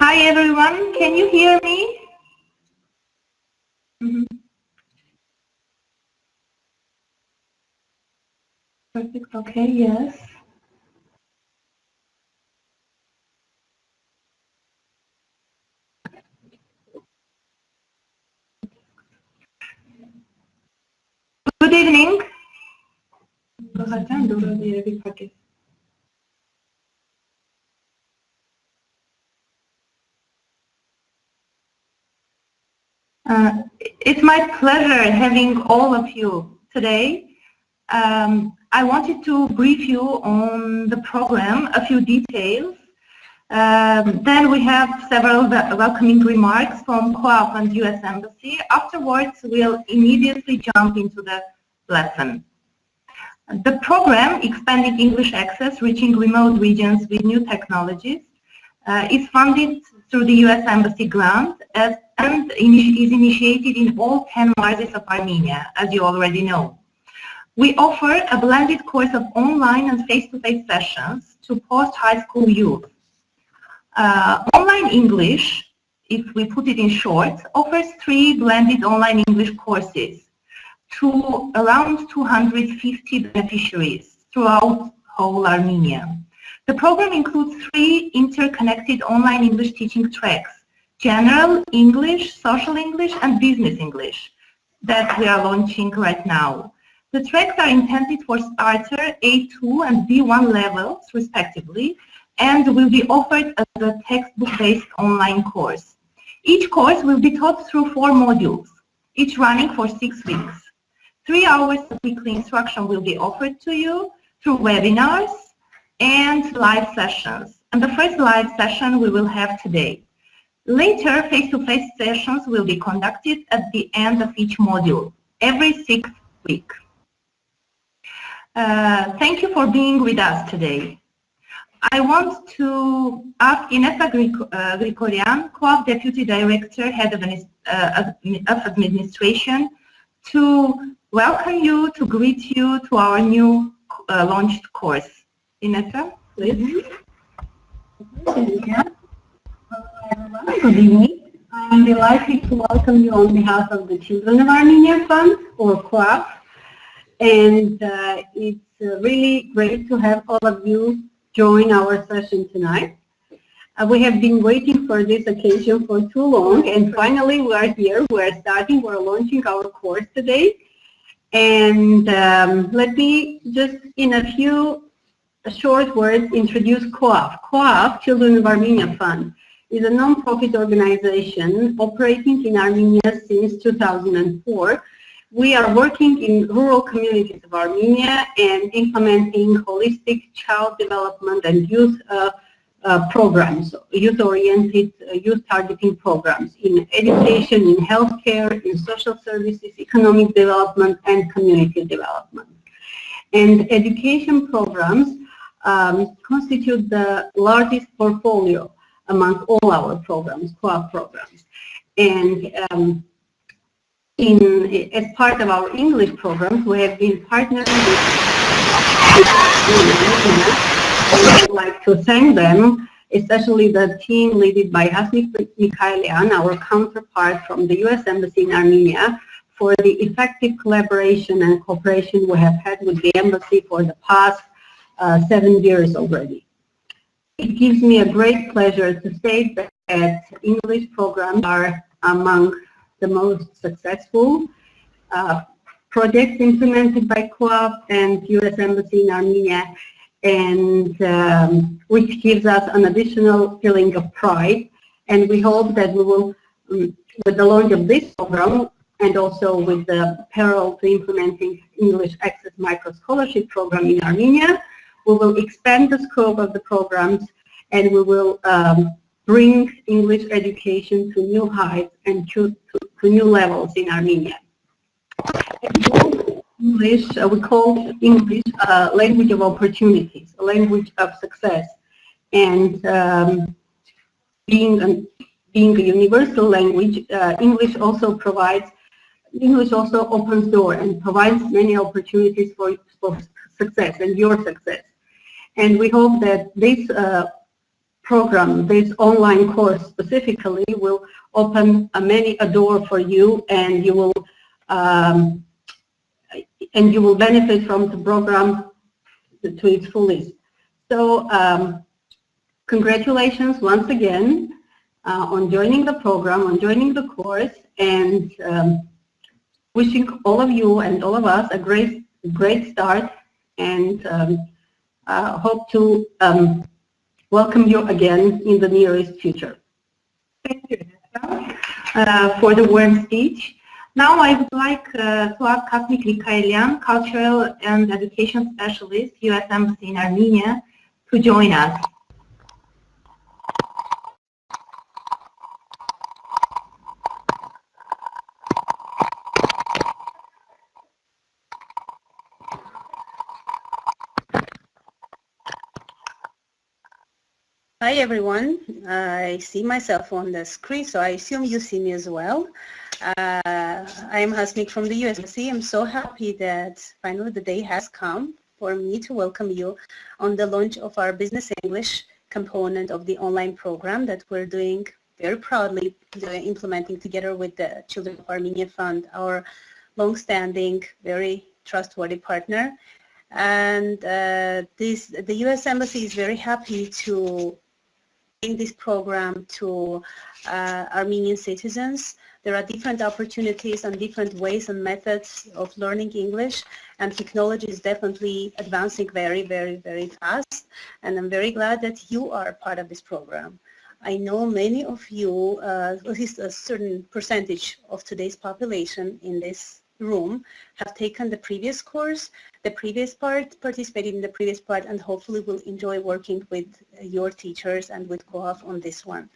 Hi everyone, can you hear me? Perfect, okay, yes. Good evening. It's my pleasure having all of you today. I wanted to brief you on the program, a few details. Then we have several welcoming remarks from COAF and US Embassy. Afterwards, we'll immediately jump into the lesson. The program, Expanding English Access, Reaching Remote Regions with New Technologies, is funded through the US Embassy grant and is initiated in all 10 markets of Armenia, as you already know. We offer a blended course of online and face-to-face sessions to post-high school youth. Online English, if we put it in short, offers 3 blended online English courses to around 250 beneficiaries throughout whole Armenia. The program includes 3 interconnected online English teaching tracks: General English, Social English, and Business English that we are launching right now. The tracks are intended for starter, A2 and B1 levels respectively, and will be offered as a textbook-based online course. Each course will be taught through 4 modules, each running for 6 weeks. 3 hours of weekly instruction will be offered to you through webinars and live sessions. And the first live session we will have today. Later, face-to-face sessions will be conducted at the end of each module, every 6th week. Thank you for being with us today. I want to ask Inessa Grigorian, COAF Deputy Director, Head of Administration, to welcome you, to greet you to our new launched course. Inessa, please. Hello everyone, good evening. I'm delighted to welcome you on behalf of the Children of Armenia Fund, or COAF, and it's really great to have all of you join our session tonight. We have been waiting for this occasion for too long, and finally we are here. We're launching our course today. And let me just in a few short words introduce COAF. COAF, Children of Armenia Fund, is a non-profit organization operating in Armenia since 2004. We are working in rural communities of Armenia and implementing holistic child development and youth programs, youth-oriented, youth-targeting programs in education, in healthcare, in social services, economic development, and community development. And education programs constitute the largest portfolio among all our programs, COAF programs. And as part of our English programs, we have been partnering with I would like to thank them, especially the team led by Hasmik Mikhailian, our counterpart from the US Embassy in Armenia, for the effective collaboration and cooperation we have had with the Embassy for the past 7 years already. It gives me a great pleasure to say that English programs are among the most successful projects implemented by COAF and US Embassy in Armenia, and which gives us an additional feeling of pride. And we hope that we will, with the launch of this program, and also with the parallel to implementing English Access Micro Scholarship Program in Armenia, we will expand the scope of the programs, and we will bring English education to new heights and to new levels in Armenia. English, we call English a language of opportunities, a language of success, and being a universal language, English also opens doors and provides many opportunities for success and your success. And we hope that this program, this online course specifically, will open a door for you, and you will benefit from the program to its fullest. So congratulations once again on joining the program, on joining the course, and wishing all of you and all of us a great start, and hope to welcome you again in the nearest future. Thank you, Nessa, for the warm speech. Now I would like to ask Hasnik Likaelian, Cultural and Education Specialist, U.S. Embassy in Armenia, to join us. Hi everyone, I see myself on the screen, so I assume you see me as well. I am Hasnik from the US Embassy. I'm so happy that finally the day has come for me to welcome you on the launch of our Business English component of the online program that we're doing very proudly, implementing together with the Children of Armenia Fund, our long-standing, very trustworthy partner. And the US Embassy is very happy to bring this program to Armenian citizens. There are different opportunities and different ways and methods of learning English, and technology is definitely advancing very, very, very fast, and I'm very glad that you are part of this program. I know many of you, at least a certain percentage of today's population in this room, have taken the previous course, the previous part, participated in the previous part, and hopefully will enjoy working with your teachers and with COAF on this one.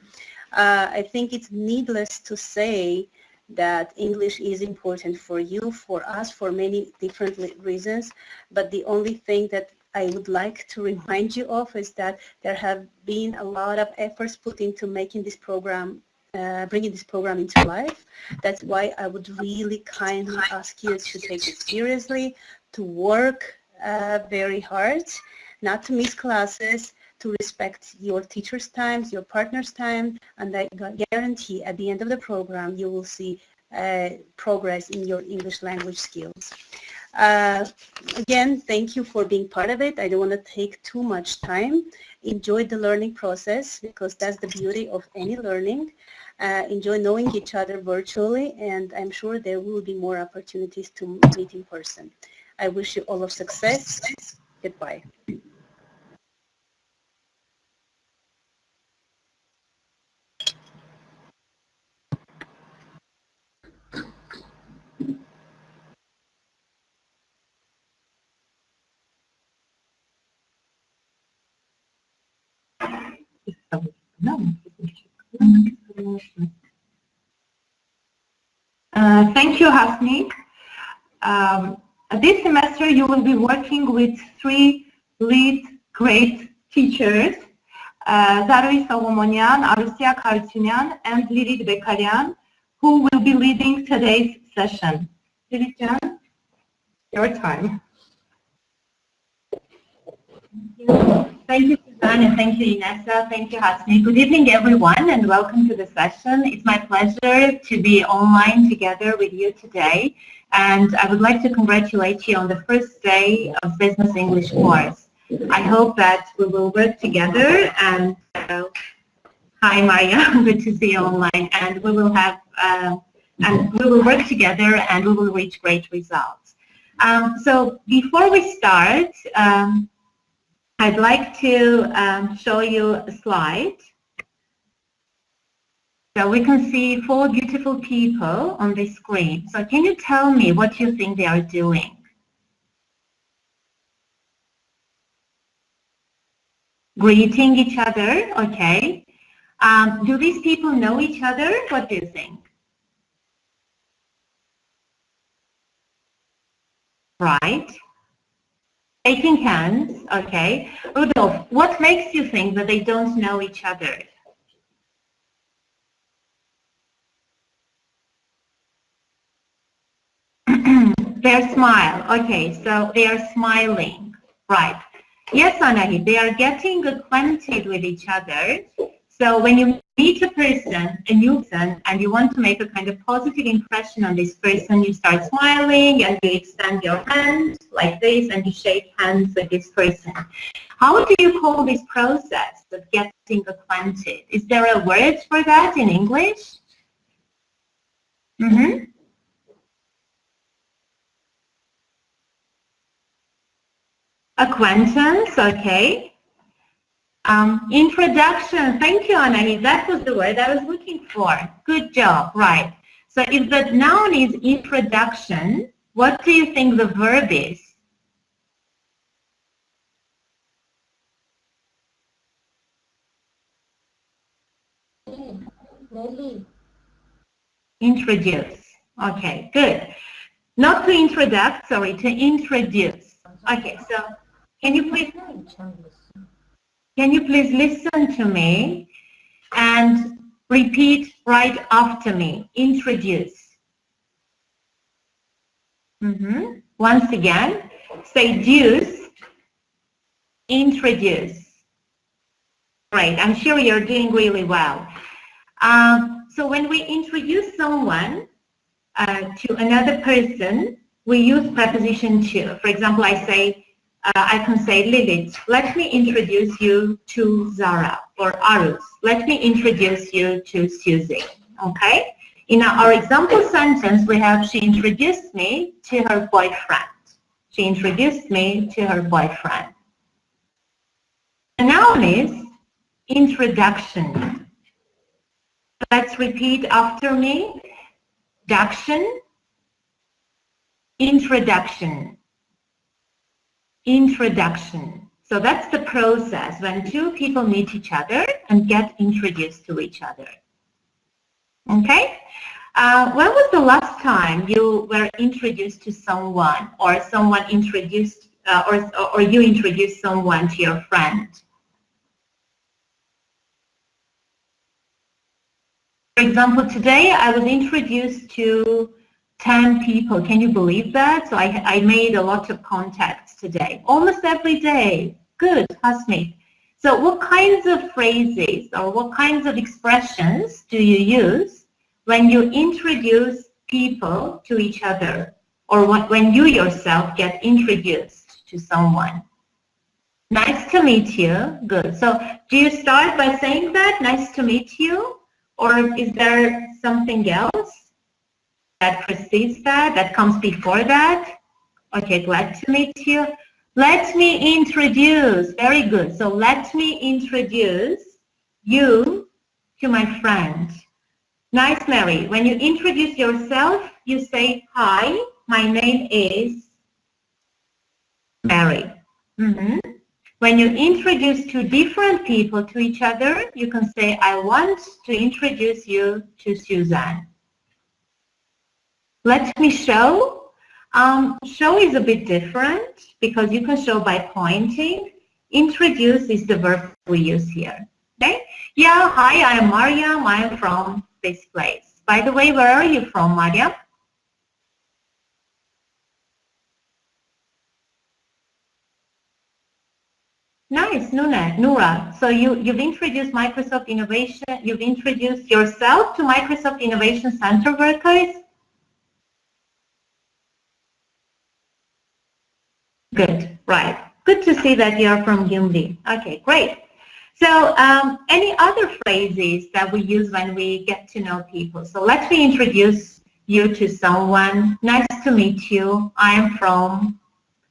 I think it's needless to say that English is important for you, for us, for many different reasons, but the only thing that I would like to remind you of is that there have been a lot of efforts put into making this program, bringing this program into life. That's why I would really kindly ask you to take it seriously, to work very hard, not to miss classes, to respect your teacher's times, your partner's time, and I guarantee at the end of the program you will see progress in your English language skills. Again, thank you for being part of it. I don't want to take too much time. Enjoy the learning process, because that's the beauty of any learning. Enjoy knowing each other virtually, and I'm sure there will be more opportunities to meet in person. I wish you all of success. Goodbye. Thank you, Hasnik. This semester you will be working with 3 lead great teachers, Zaroi Solomonian, Arusia Kartunian, and Lilit Bekaryan, who will be leading today's session. Lilit-jan, your time. Thank you, Suzanne, and thank you, Inessa. Thank you, Hasnik. Good evening, everyone, and welcome to the session. It's my pleasure to be online together with you today, and I would like to congratulate you on the first day of Business English course. I hope that we will work together, and hi, Maria, good to see you online, and we will have, and we will work together, and we will reach great results. So before we start, I'd like to show you a slide. So we can see 4 beautiful people on the screen. So can you tell me what you think they are doing? Greeting each other, okay. Do these people know each other? What do you think? Right. Shaking hands, okay. Rudolf, what makes you think that they don't know each other? Their smile, okay, so they are smiling, right. Yes, Anahi, they are getting acquainted with each other. So when you meet a person, a new person, and you want to make a kind of positive impression on this person, you start smiling and you extend your hand like this and you shake hands with this person. How do you call this process of getting acquainted? Is there a word for that in English? Mm-hmm. Acquaintance, okay. Introduction, thank you, Anahi. That was the word I was looking for. Good job, right. So if the noun is introduction, what do you think the verb is? Introduce. Okay, good. Not to introduce, sorry, to introduce. Okay, so can you please listen to me and repeat right after me. Introduce. Once again, say deuce, introduce. Great, I'm sure you're doing really well. So when we introduce someone to another person, we use preposition to. For example, I can say, Lilith, let me introduce you to Zara, or Arus, let me introduce you to Susie, okay? In our example sentence, we have, she introduced me to her boyfriend. She introduced me to her boyfriend. The noun is introduction. Let's repeat after me. Introduction, introduction, introduction. So that's the process when two people meet each other and get introduced to each other. Okay? When was the last time you were introduced to someone, or someone introduced, or you introduced someone to your friend? For example, today I was introduced to 10 people. Can you believe that? So I made a lot of contacts today, almost every day. Good, Hasmi. So what kinds of phrases or what kinds of expressions do you use when you introduce people to each other, or when you yourself get introduced to someone? Nice to meet you. Good. So do you start by saying that, nice to meet you? Or is there something else that precedes that, that comes before that? Okay, glad to meet you. Let me introduce. Very good. So let me introduce you to my friend. Nice, Mary. When you introduce yourself, you say, hi, my name is Mary. When you introduce two different people to each other, you can say, I want to introduce you to Suzanne. Let me show. Show is a bit different because you can show by pointing. Introduce is the verb we use here. Okay? Yeah, hi, I am Mariam. I am from this place. By the way, where are you from, Mariam? Nice, Noura. So you've introduced Microsoft Innovation, you've introduced yourself to Microsoft Innovation Center workers? Good, right. Good to see that you're from Gyumri. Okay, great. So any other phrases that we use when we get to know people? So let me introduce you to someone. Nice to meet you. I am from...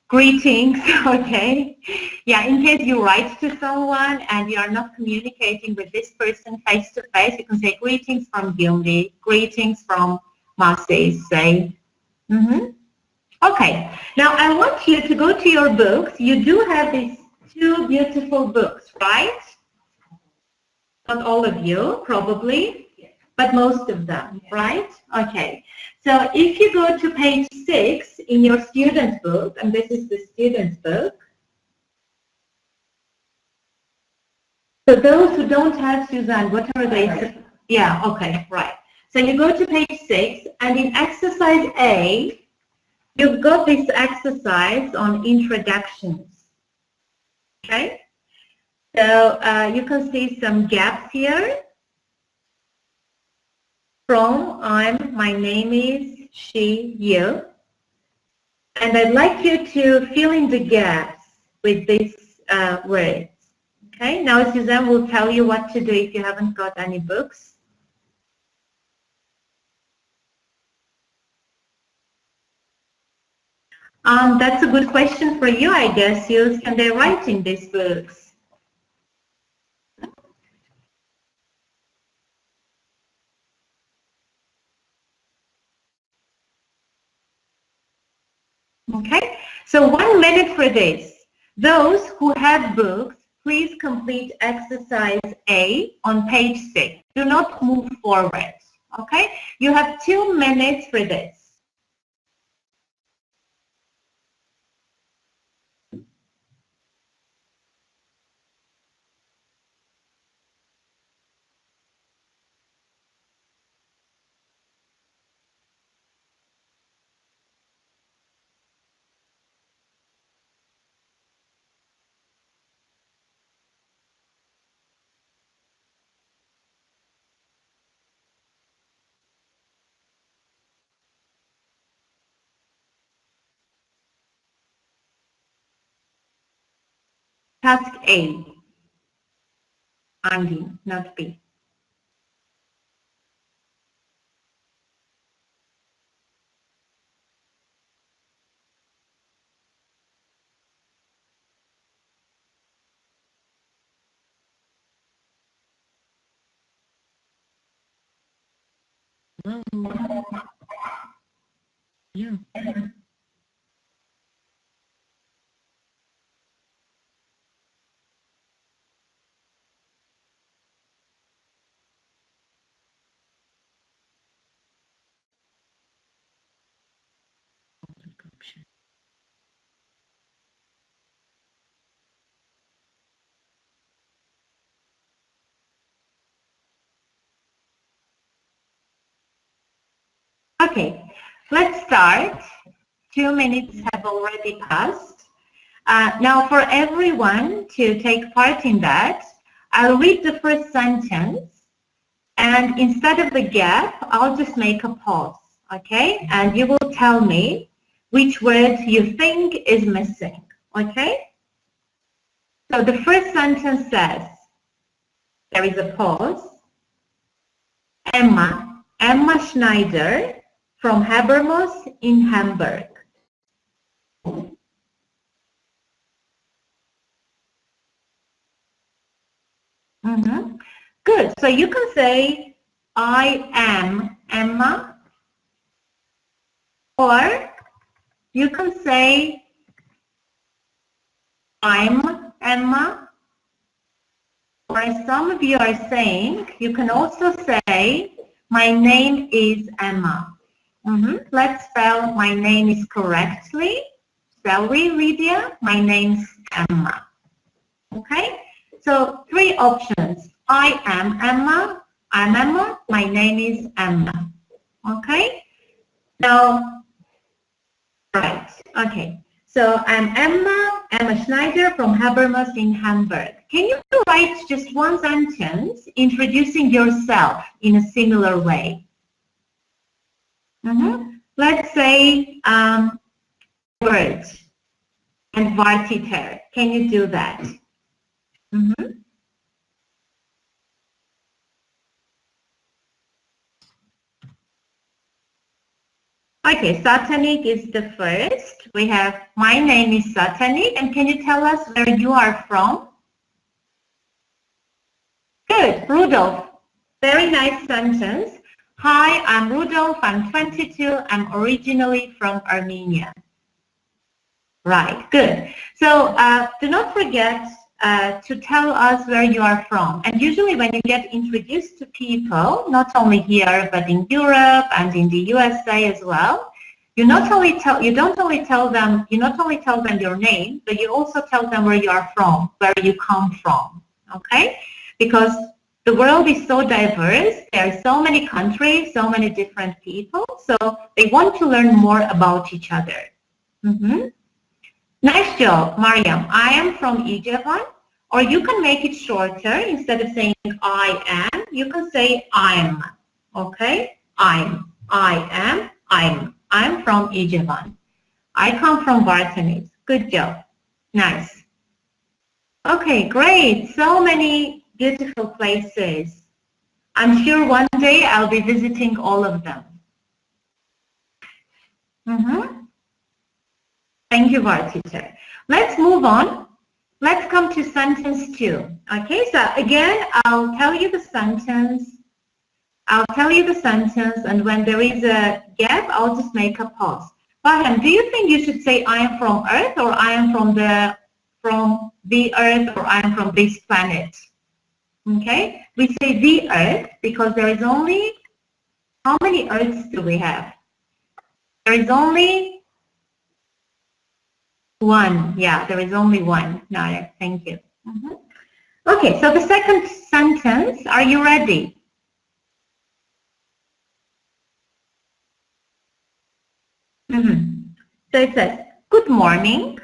Greetings, okay? Yeah, in case you write to someone and you are not communicating with this person face to face, you can say greetings from Gyumri, greetings from Marseille, say. Okay, now I want you to go to your books. You do have these two beautiful books, right? Not all of you, probably, but most of them, right? Okay. So if you go to page 6 in your student book, and this is the student book. So those who don't have Suzanne, what are they? Yeah, okay, right. So you go to page 6, and in exercise A, you've got this exercise on introductions. Okay. So you can see some gaps here. From, I'm, my name is, she, you. And I'd like you to fill in the gaps with these words. Okay, now Suzanne will tell you what to do if you haven't got any books. That's a good question for you, I guess. You can they write in these books? Okay, so 1 minute for this. Those who have books, please complete exercise A on page 6. Do not move forward. Okay, you have 2 minutes for this. Task A. Andy, not B. Yeah. Okay, let's start. 2 minutes have already passed. Now for everyone to take part in that, I'll read the first sentence, and instead of the gap, I'll just make a pause, okay? And you will tell me which word you think is missing, okay? So the first sentence says, there is a pause, Emma Schneider from Habermas in Hamburg. Good. So you can say, I am Emma, or you can say, I'm Emma, or as some of you are saying, you can also say, my name is Emma. Let's spell my name is correctly. Shall we, Lydia? My name's Emma. Okay? So 3 options. I am Emma. I'm Emma. My name is Emma. Okay? Now, right. Okay. So I'm Emma Schneider from Habermas in Hamburg. Can you write just one sentence introducing yourself in a similar way? Let's say words and vartiter. Can you do that? Okay, Satanik is the first. We have, my name is Satanik, and can you tell us where you are from? Good, Rudolf. Very nice sentence. Hi, I'm Rudolf, I'm 22, I'm originally from Armenia. Right, good. So do not forget to tell us where you are from. And usually when you get introduced to people, not only here, but in Europe and in the USA as well, you don't only tell them your name, but you also tell them where you are from, where you come from, okay? Because the world is so diverse, there are so many countries, so many different people, so they want to learn more about each other. Nice job, Mariam. I am from Ijevan. Or you can make it shorter. Instead of saying I am, you can say I'm. Okay? I am. I'm from Ijevan. I come from Vartanit. Good job. Nice. Okay, great. So many beautiful places. I'm sure one day I'll be visiting all of them. Thank you, Var teacher. Let's move on. Let's come to sentence 2. Okay, so again, I'll tell you the sentence. And when there is a gap, I'll just make a pause. Farhan, do you think you should say I am from Earth, or I am from the Earth, or I am from this planet? Okay, we say the Earth because there is only, how many Earths do we have? There is only one. Yeah, there is only one. No, thank you. Okay, so the second sentence, are you ready? So it says, good morning.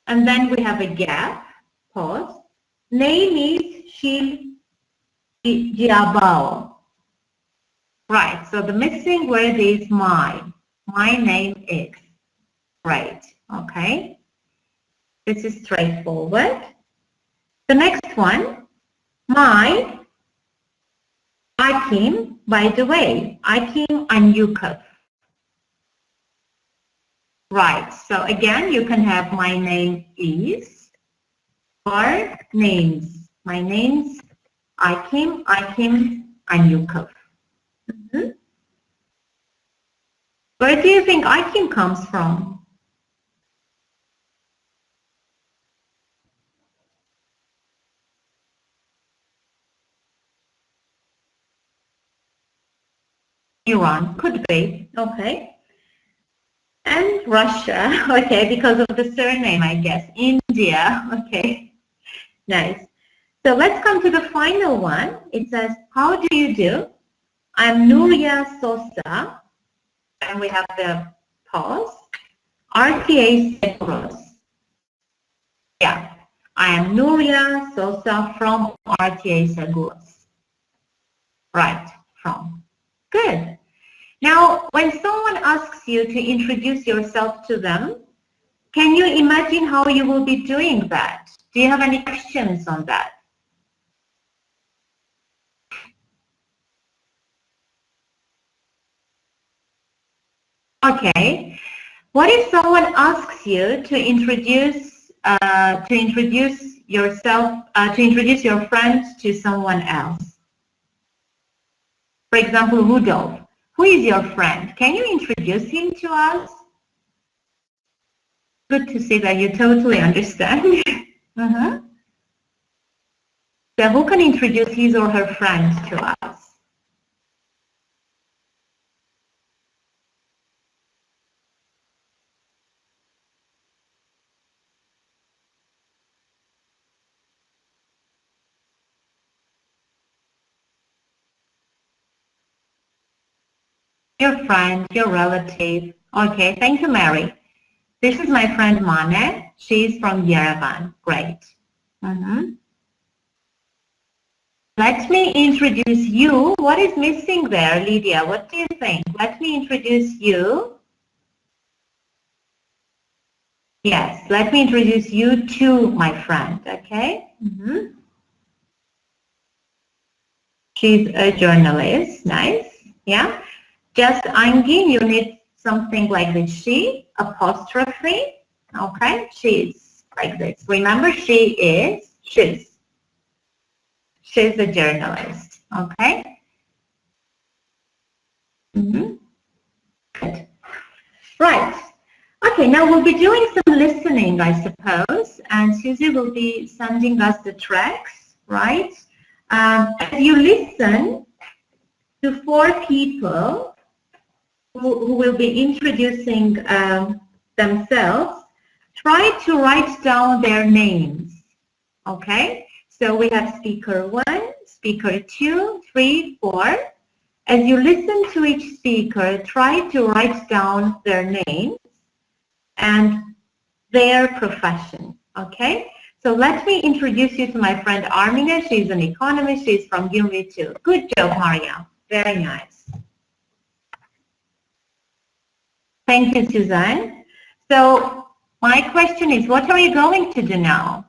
And then we have a gap, pause. Name is Shil Jiabao. Right, so the missing word is my. My name is. Right, okay. This is straightforward. The next one, my Akim, by the way, Akim Anyukov. Right, so again, you can have my name is or names. My name's Akim Anyukov. Where do you think Akim comes from? Iran, could be, okay. And Russia, okay, because of the surname, I guess. India, okay. Nice. So let's come to the final one. It says, how do you do? I'm Nuria Sosa. And we have the pause. RTA Seguros. Yeah, I am Nuria Sosa from RTA Seguros. Right, from. Good. Now, when someone asks you to introduce yourself to them, can you imagine how you will be doing that? Do you have any questions on that? Okay. What if someone asks you to introduce yourself, to introduce your friend to someone else? For example, Rudolph. Who is your friend? Can you introduce him to us? Good to see that you totally understand. So who can introduce his or her friend to us? Your friend, your relative. Okay, thank you, Mary. This is my friend Mane. She's from Yerevan. Great. Let me introduce you. What is missing there, Lydia? What do you think? Let me introduce you. Yes, let me introduce you to my friend, okay? She's a journalist. Nice. Yeah. Just Angi, you need something like this. She, apostrophe, okay? She's like this. Remember, she's a journalist, okay? Good. Right. Okay, now we'll be doing some listening, I suppose, and Susie will be sending us the tracks, right? As you listen to 4 people who will be introducing themselves, try to write down their names, okay? So we have speaker 1, speaker 2, 3, 4. As you listen to each speaker, try to write down their names and their profession. Okay? So let me introduce you to my friend Armina. She's an economist. She's from Gyumri too. Good job, Maria. Very nice. Thank you, Suzanne. So my question is, what are you going to do now?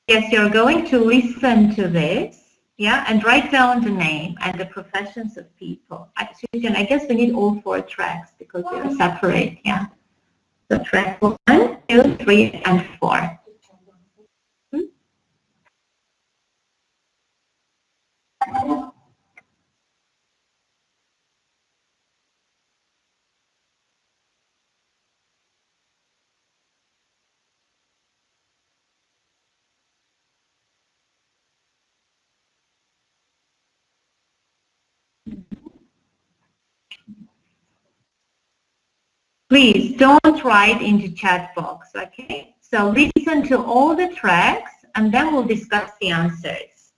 Yes, you're going to listen to this, yeah, and write down the name and the professions of people. Susan, I guess we need all 4 tracks because they're separate, yeah. So track 1, 2, 3, and 4. Please don't write into chat box, okay? So listen to all the tracks and then we'll discuss the answers.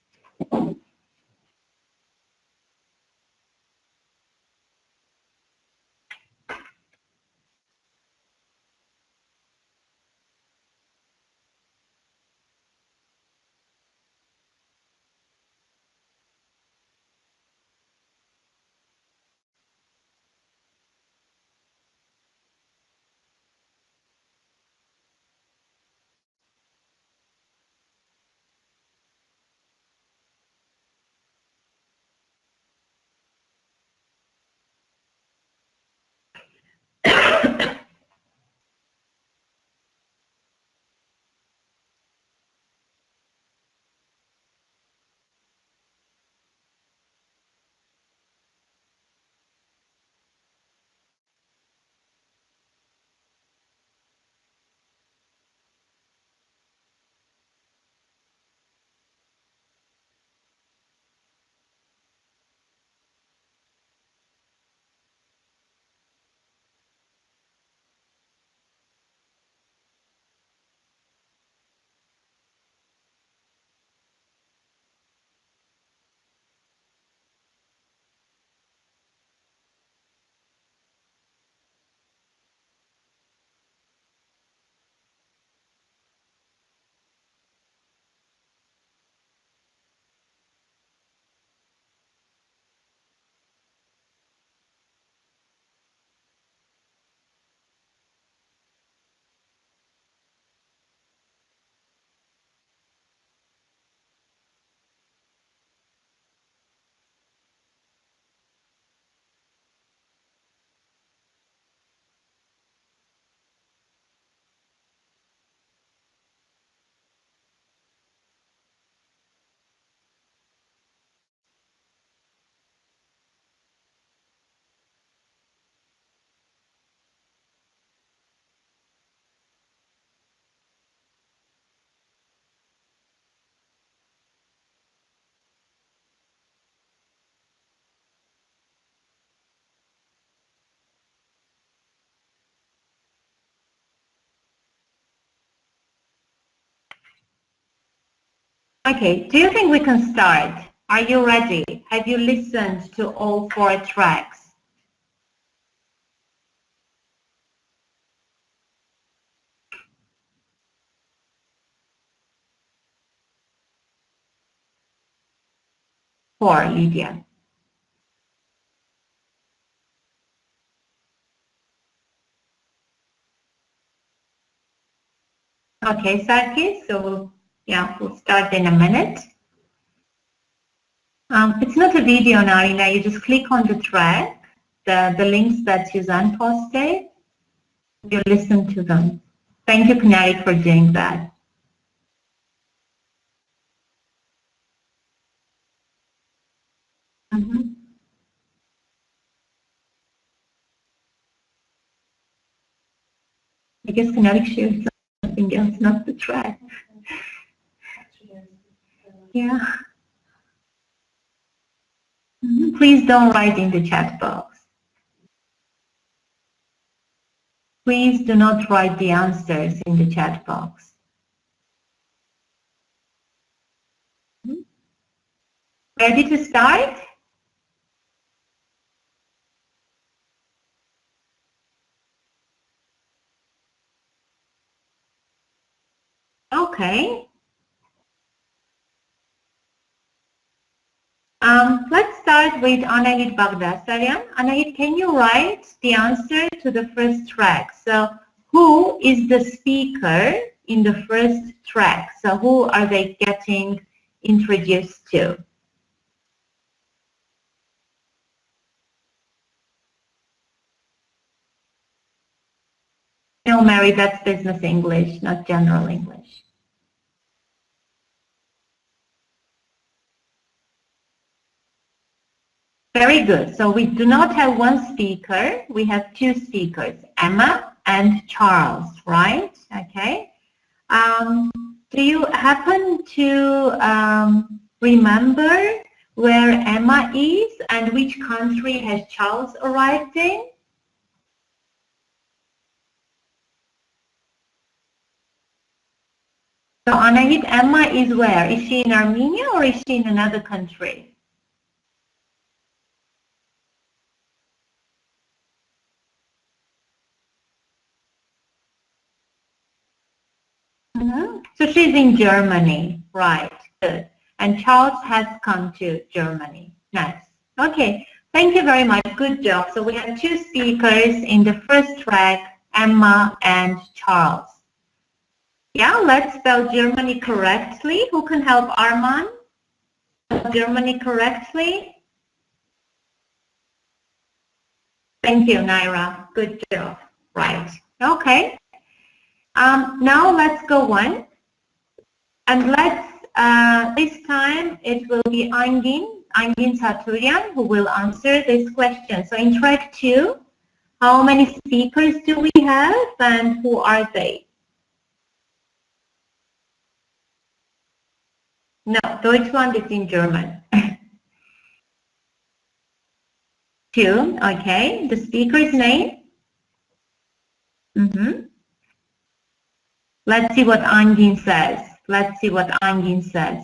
Okay, do you think we can start? Are you ready? Have you listened to all 4 tracks? For Lydia. Okay, Sarkis, so we'll start in a minute. It's not a video, Narina. You just click on the track, the links that Suzanne posted. You listen to them. Thank you, Canary, for doing that. Mm-hmm. I guess Kinetic shared something else, not the track. Yeah. Please don't write in the chat box. Please do not write the answers in the chat box. Ready to start? Okay. Let's start with Anahit Bagdasaryan. Anahit, can you write the answer to the first track? So, who is the speaker in the first track? So, who are they getting introduced to? No, Mary, that's business English, not general English. Very good. So we do not have one speaker. We have two speakers, Emma and Charles, right? Okay. Do you happen to remember where Emma is and which country has Charles arrived in? So Anahit, Emma is where? Is she in Armenia or is she in another country? So she's in Germany, right? Good. And Charles has come to Germany. Nice. Okay. Thank you very much. Good job. So we have two speakers in the first track, Emma and Charles. Yeah, let's spell Germany correctly. Who can help Arman? Spell Germany correctly. Thank you, Naira. Good job. Right. Okay. Now let's go on. And let's, this time it will be Angin Saturian who will answer this question. So in track 2, how many speakers do we have and who are they? No, Deutschland is in German. 2, okay. The speaker's name? Let's see what Angin says. Let's see what Angin says.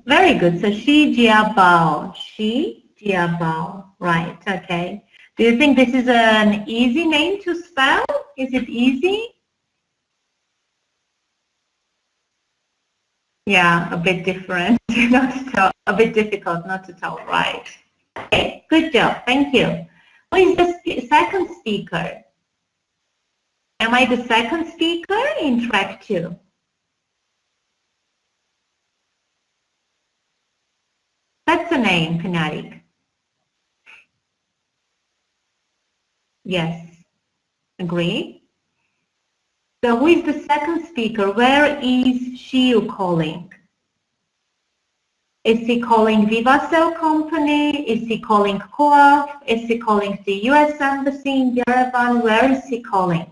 Very good. So Shi Jiabao. Shi Jiabao. Right. Okay. Do you think this is an easy name to spell? Is it easy? Yeah, a bit different. Not to tell, a bit difficult not to tell. Right. Okay. Good job. Thank you. Who is the second speaker? Am I the second speaker in track 2? That's the name, Kinetic. Yes. Agree? So who is the second speaker? Where is Shiu calling? Is he calling Vivacell company? Is he calling Co-op? Is he calling the US Embassy in Yerevan? Where is he calling?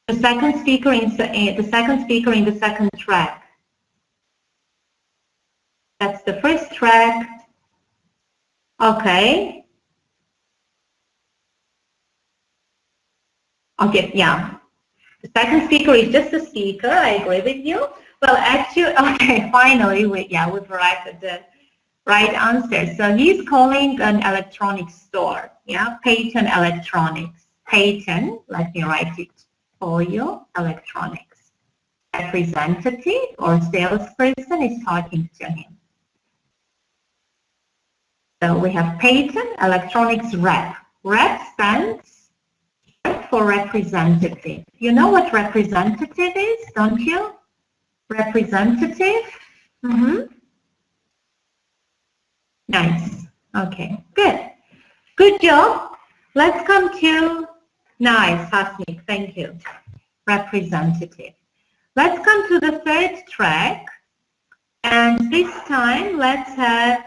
The second speaker in the second track. That's the first track. Okay. Okay, yeah. The second speaker is just a speaker. I agree with you. Well, actually, okay, finally, we've arrived at the right answer. So he's calling an electronics store. Yeah, Payton Electronics. Payton, let me write it for you, Electronics. Representative or salesperson is talking to him. So we have Payton Electronics Rep. Rep stands for representative. You know what representative is, don't you? Representative. Nice. Okay, good. Good job. Let's come to, nice, Hasnik, thank you. Representative. Let's come to the third track. And this time, let's have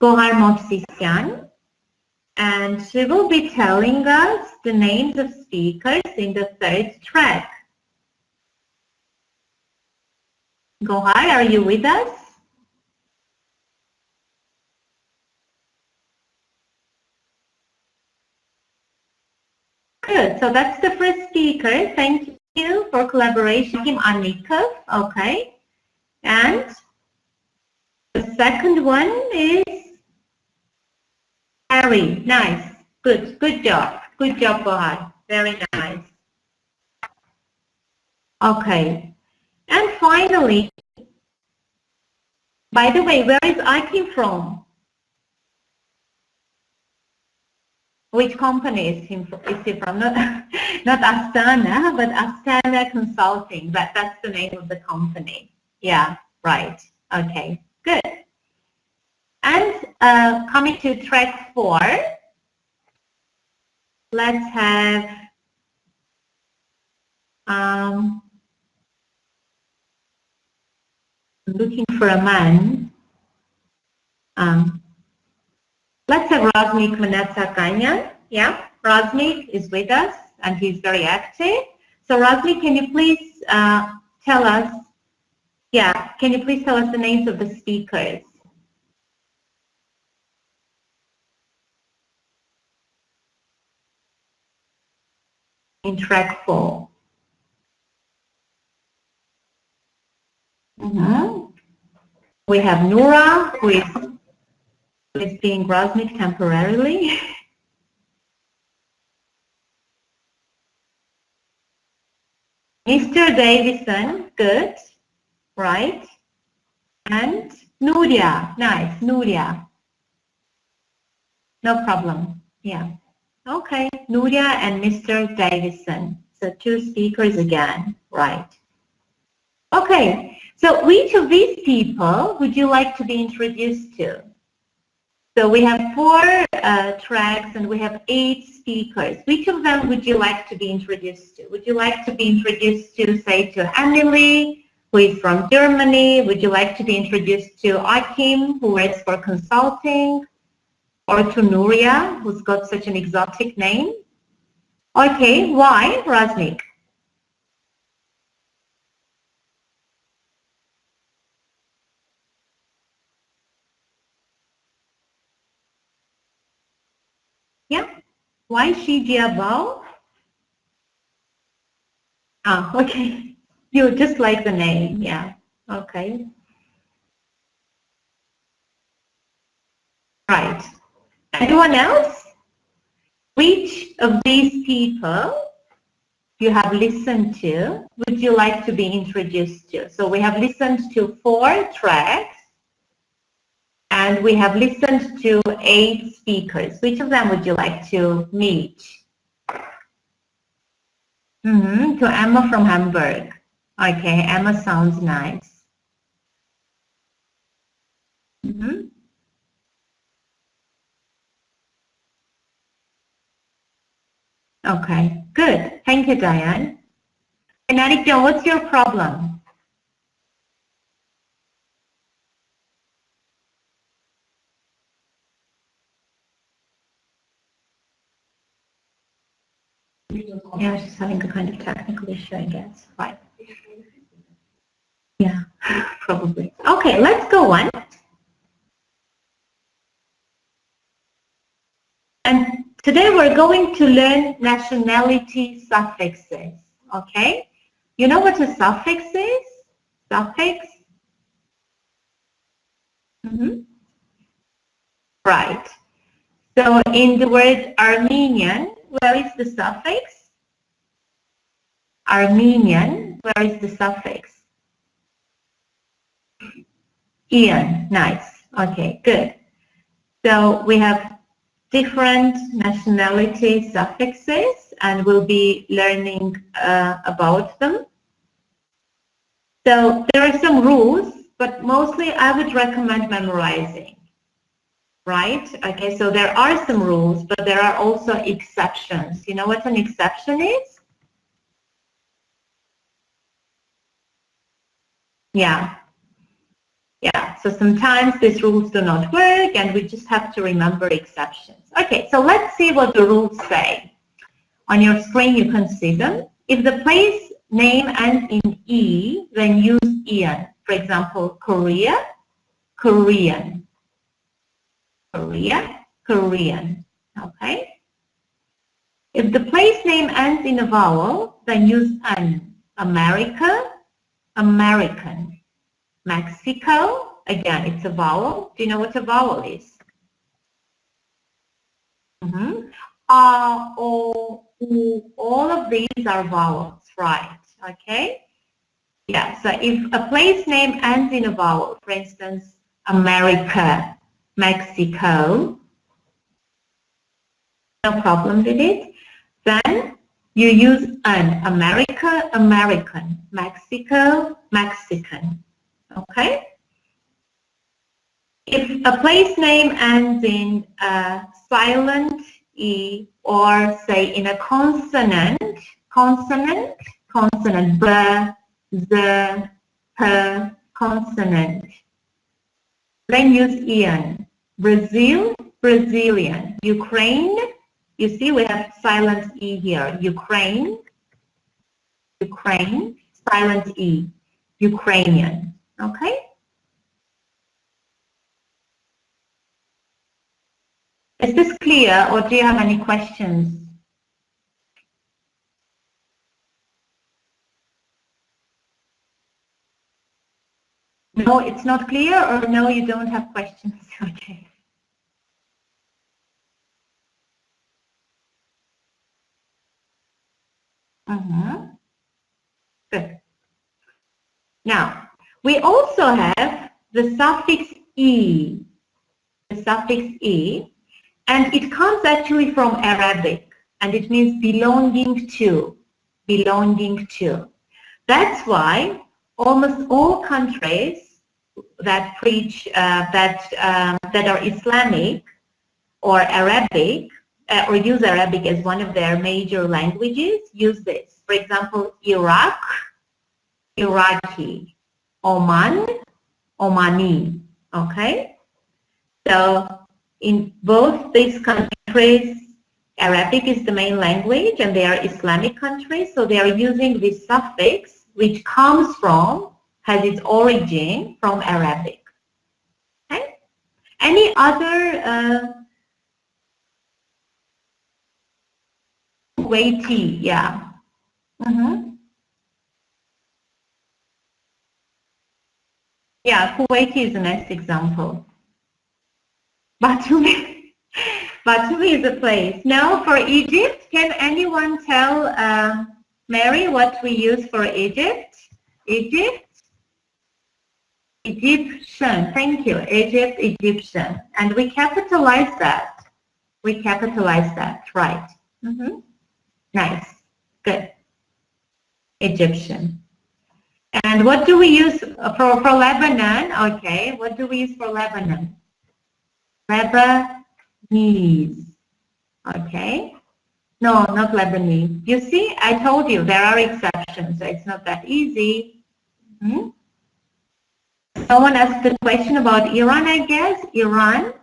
Gohar Movsisyan. And she will be telling us the names of speakers in the third track. Gohar, are you with us? Good. So that's the first speaker. Thank you for collaboration. Kim Annikov. Okay. And the second one is Harry. Nice. Good. Good job. Good job, Gohar. Very nice. Okay. And finally, by the way, where is Akim from? Which company is he from? Not Astana, but Astana Consulting. That's the name of the company. Yeah, right. Okay, good. And coming to track 4, let's have looking for a man. Let's have Razmik Manatsakanyan. Yeah, Razmik is with us and he's very active. So Razmik, can you please tell us, can you please tell us the names of the speakers? In track 4. We have Noura, who is being Razmik temporarily. Mr. Davison, good, right. And Nuria, nice, Nuria. No problem, yeah. Okay, Nuria and Mr. Davison. So 2 speakers again, right. Okay, so which of these people would you like to be introduced to? So we have 4 tracks and we have 8 speakers. Which of them would you like to be introduced to? Would you like to be introduced to, say, to Emily, who is from Germany? Would you like to be introduced to Akim, who works for consulting? Or to Nuria, who's got such an exotic name? Okay, why, Razmik? Yeah, why Shijia Bao? Ah, okay. You just like the name, yeah. Okay. Right. Anyone else? Which of these people you have listened to would you like to be introduced to? So we have listened to 4 tracks and we have listened to 8 speakers. Which of them would you like to meet? To Emma from Hamburg. Okay, Emma sounds nice. Okay, good. Thank you, Diane. And Anika, what's your problem? Yeah, she's having a kind of technical issue, I guess. Right. Yeah, probably. Okay, let's go on. And today we're going to learn nationality suffixes, okay? You know what a suffix is? Suffix? Right. So in the word Armenian, where is the suffix? Armenian, where is the suffix? Ian, nice. Okay, good. So we have different nationality suffixes, and we'll be learning about them. So there are some rules, but mostly I would recommend memorizing, right? Okay, so there are some rules, but there are also exceptions. You know what an exception is? Yeah. Yeah, so sometimes these rules do not work and we just have to remember exceptions. Okay, so let's see what the rules say. On your screen you can see them. If the place name ends in E, then use ian. For example, Korea, Korean. Korea, Korean. Okay? If the place name ends in a vowel, then use an. America, American. Mexico, again, it's a vowel. Do you know what a vowel is? O, U, all of these are vowels, right? Okay? Yeah, so if a place name ends in a vowel, for instance, America, Mexico, no problem with it, then you use an. America, American. Mexico, Mexican. Okay? If a place name ends in a silent E or say in a consonant, consonant, B, Z, P, consonant, then use ian. Brazil, Brazilian. Ukraine, you see we have silent E here. Ukraine, Ukraine, silent E. Ukrainian. Okay? Is this clear, or do you have any questions? No, it's not clear, or no, you don't have questions? Okay. Good. Now, we also have the suffix E. The suffix E, and it comes actually from Arabic, and it means belonging to, belonging to. That's why almost all countries that preach that are Islamic or Arabic or use Arabic as one of their major languages use this. For example, Iraq, Iraqi, Oman, Omani. Okay. So in both these countries, Arabic is the main language and they are Islamic countries, so they are using this suffix which comes from, has its origin from Arabic. Okay? Any other Kuwaiti, yeah. Yeah, Kuwaiti is a nice example. Batumi. Batumi is a place. Now for Egypt, can anyone tell Mary what we use for Egypt? Egypt? Egyptian. Thank you. Egypt, Egyptian. And we capitalize that. We capitalize that, right. Nice. Good. Egyptian. And what do we use for Lebanon? Okay, what do we use for Lebanon? Lebanese. Okay. No, not Lebanese. You see, I told you there are exceptions, so it's not that easy. Someone asked a question about Iran, I guess. Iran.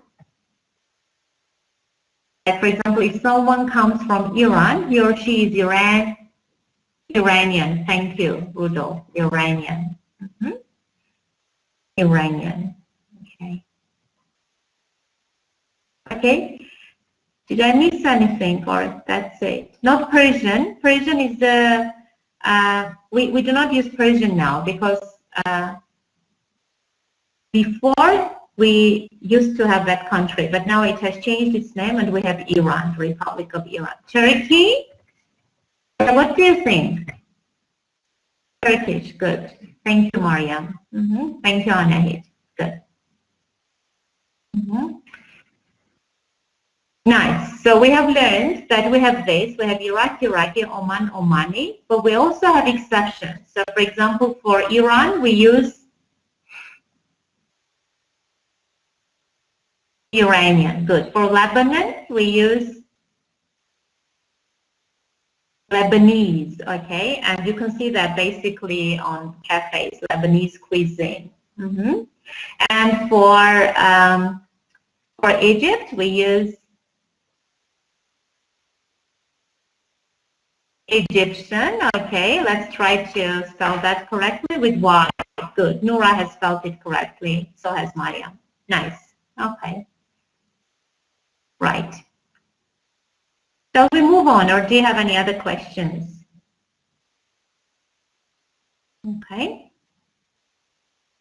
Like for example, if someone comes from Iran, he or she is Iranian. Thank you, Rudolph. Iranian. Iranian. Okay. Okay. Did I miss anything, or that's it? Not Persian. Persian is the, we do not use Persian now because before we used to have that country, but now it has changed its name and we have Iran, Republic of Iran. Turkey? What do you think? Turkish, good. Thank you, Mariam. Thank you, Anahid. Good. Nice. So we have learned that we have this. We have Iraq, Iraqi, Oman, Omani, but we also have exceptions. So for example, for Iran, we use Iranian. Good. For Lebanon, we use Lebanese, okay? And you can see that basically on cafes, Lebanese cuisine. And for Egypt, we use Egyptian, okay? Let's try to spell that correctly with Y. Good. Noura has spelled it correctly. So has Mariam. Nice. Okay. Right. Shall we move on, or do you have any other questions? Okay.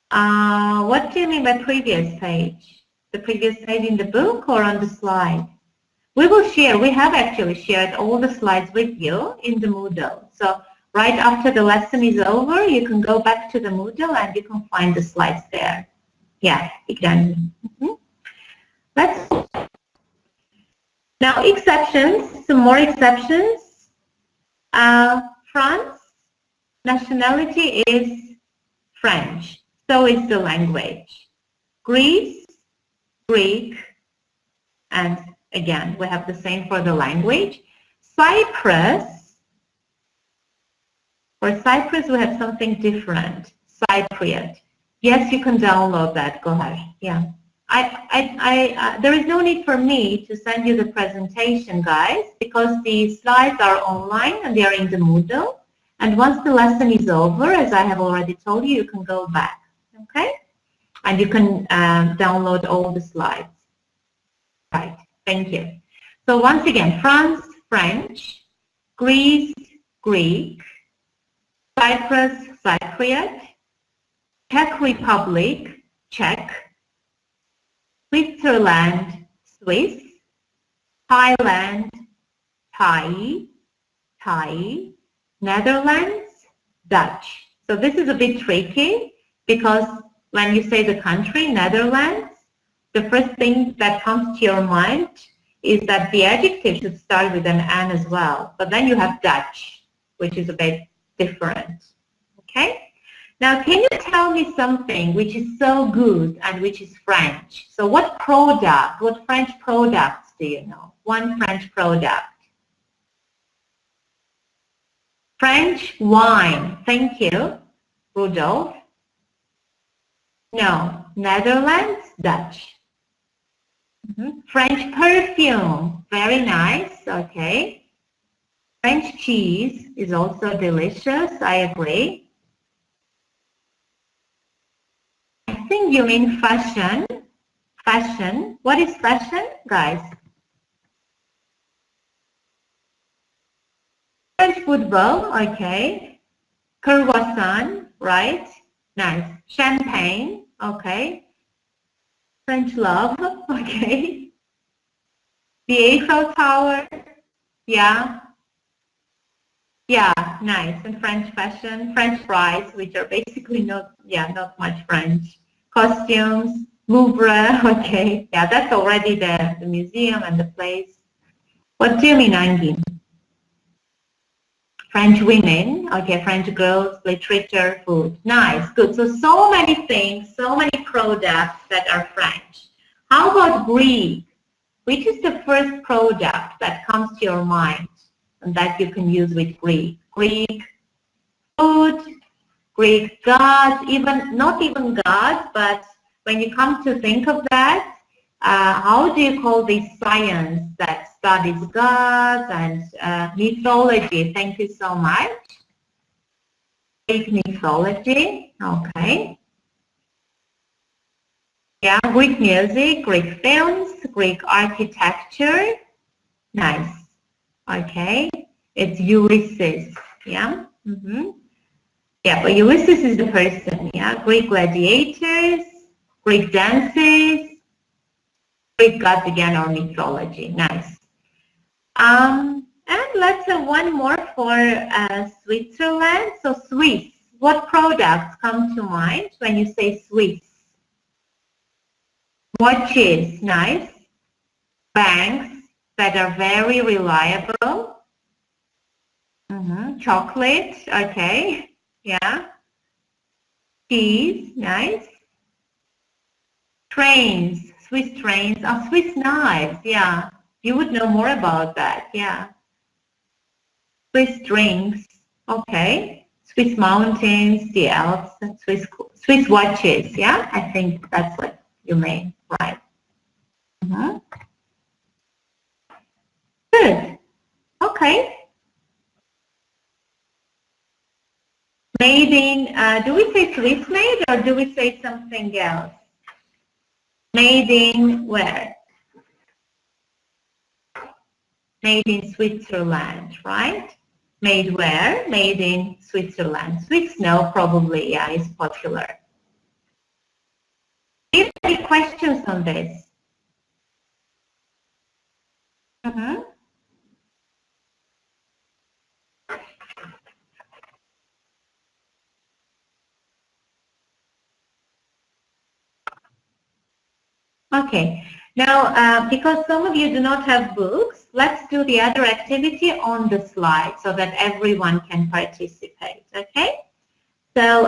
What do you mean by previous page? The previous page in the book or on the slide? We will share, we have actually shared all the slides with you in the Moodle. So right after the lesson is over, you can go back to the Moodle and you can find the slides there. Yeah, exactly. Let's now exceptions, some more exceptions. France, nationality is French, so is the language. Greece, Greek, and again, we have the same for the language. Cyprus, for Cyprus we have something different, Cypriot. Yes, you can download that, go ahead, yeah. There is no need for me to send you the presentation, guys, because the slides are online and they are in the Moodle. And once the lesson is over, as I have already told you, you can go back, okay? And you can download all the slides. Right, thank you. So once again, France, French, Greece, Greek, Cyprus, Cypriot, Czech Republic, Czech, Switzerland, Swiss, Thailand, Thai, Thai, Netherlands, Dutch. So this is a bit tricky because when you say the country, Netherlands, the first thing that comes to your mind is that the adjective should start with an N as well. But then you have Dutch, which is a bit different. Okay? Now, can you tell me something which is so good and which is French? So what product, what French products do you know? One French product. French wine. Thank you, Rudolph. No, Netherlands, Dutch. French perfume. Very nice. Okay. French cheese is also delicious. I agree. I think you mean fashion. Fashion. What is fashion, guys? French football. Okay. Croissant. Right. Nice. Champagne. Okay. French love. Okay. The Eiffel Tower. Yeah. Yeah, nice. And French fashion, French fries, which are basically not much French. Costumes, Louvre, okay. Yeah, that's already the museum and the place. What do you mean, Angin? French women, okay, French girls, literature, food. Nice, good. So many things, so many products that are French. How about Greek? Which is the first product that comes to your mind and that you can use with Greek? Greek food, Greek gods, even not even gods, but when you come to think of that, how do you call this science that studies gods and mythology? Thank you so much. Greek mythology, okay. Yeah, Greek music, Greek films, Greek architecture. Nice. Okay. It's Ulysses. Yeah. Yeah, but Ulysses is the person. Yeah. Greek gladiators, Greek dances, Greek gods again, or mythology. Nice. And let's have one more for Switzerland. So Swiss. What products come to mind when you say Swiss? Watches, nice. Banks, that are very reliable. Chocolate, okay, yeah. Cheese, nice. Trains, Swiss trains, oh, Swiss knives, yeah. You would know more about that, yeah. Swiss drinks, okay. Swiss mountains, the Alps, and Swiss watches, yeah? I think that's what you mean, right? Good, okay. Made in, do we say Swiss made or do we say something else? Made in where? Made in Switzerland, right? Made where? Made in Switzerland. Swiss snow probably, yeah, is popular. Do you have any questions on this? Okay, now because some of you do not have books, let's do the other activity on the slide so that everyone can participate, okay? So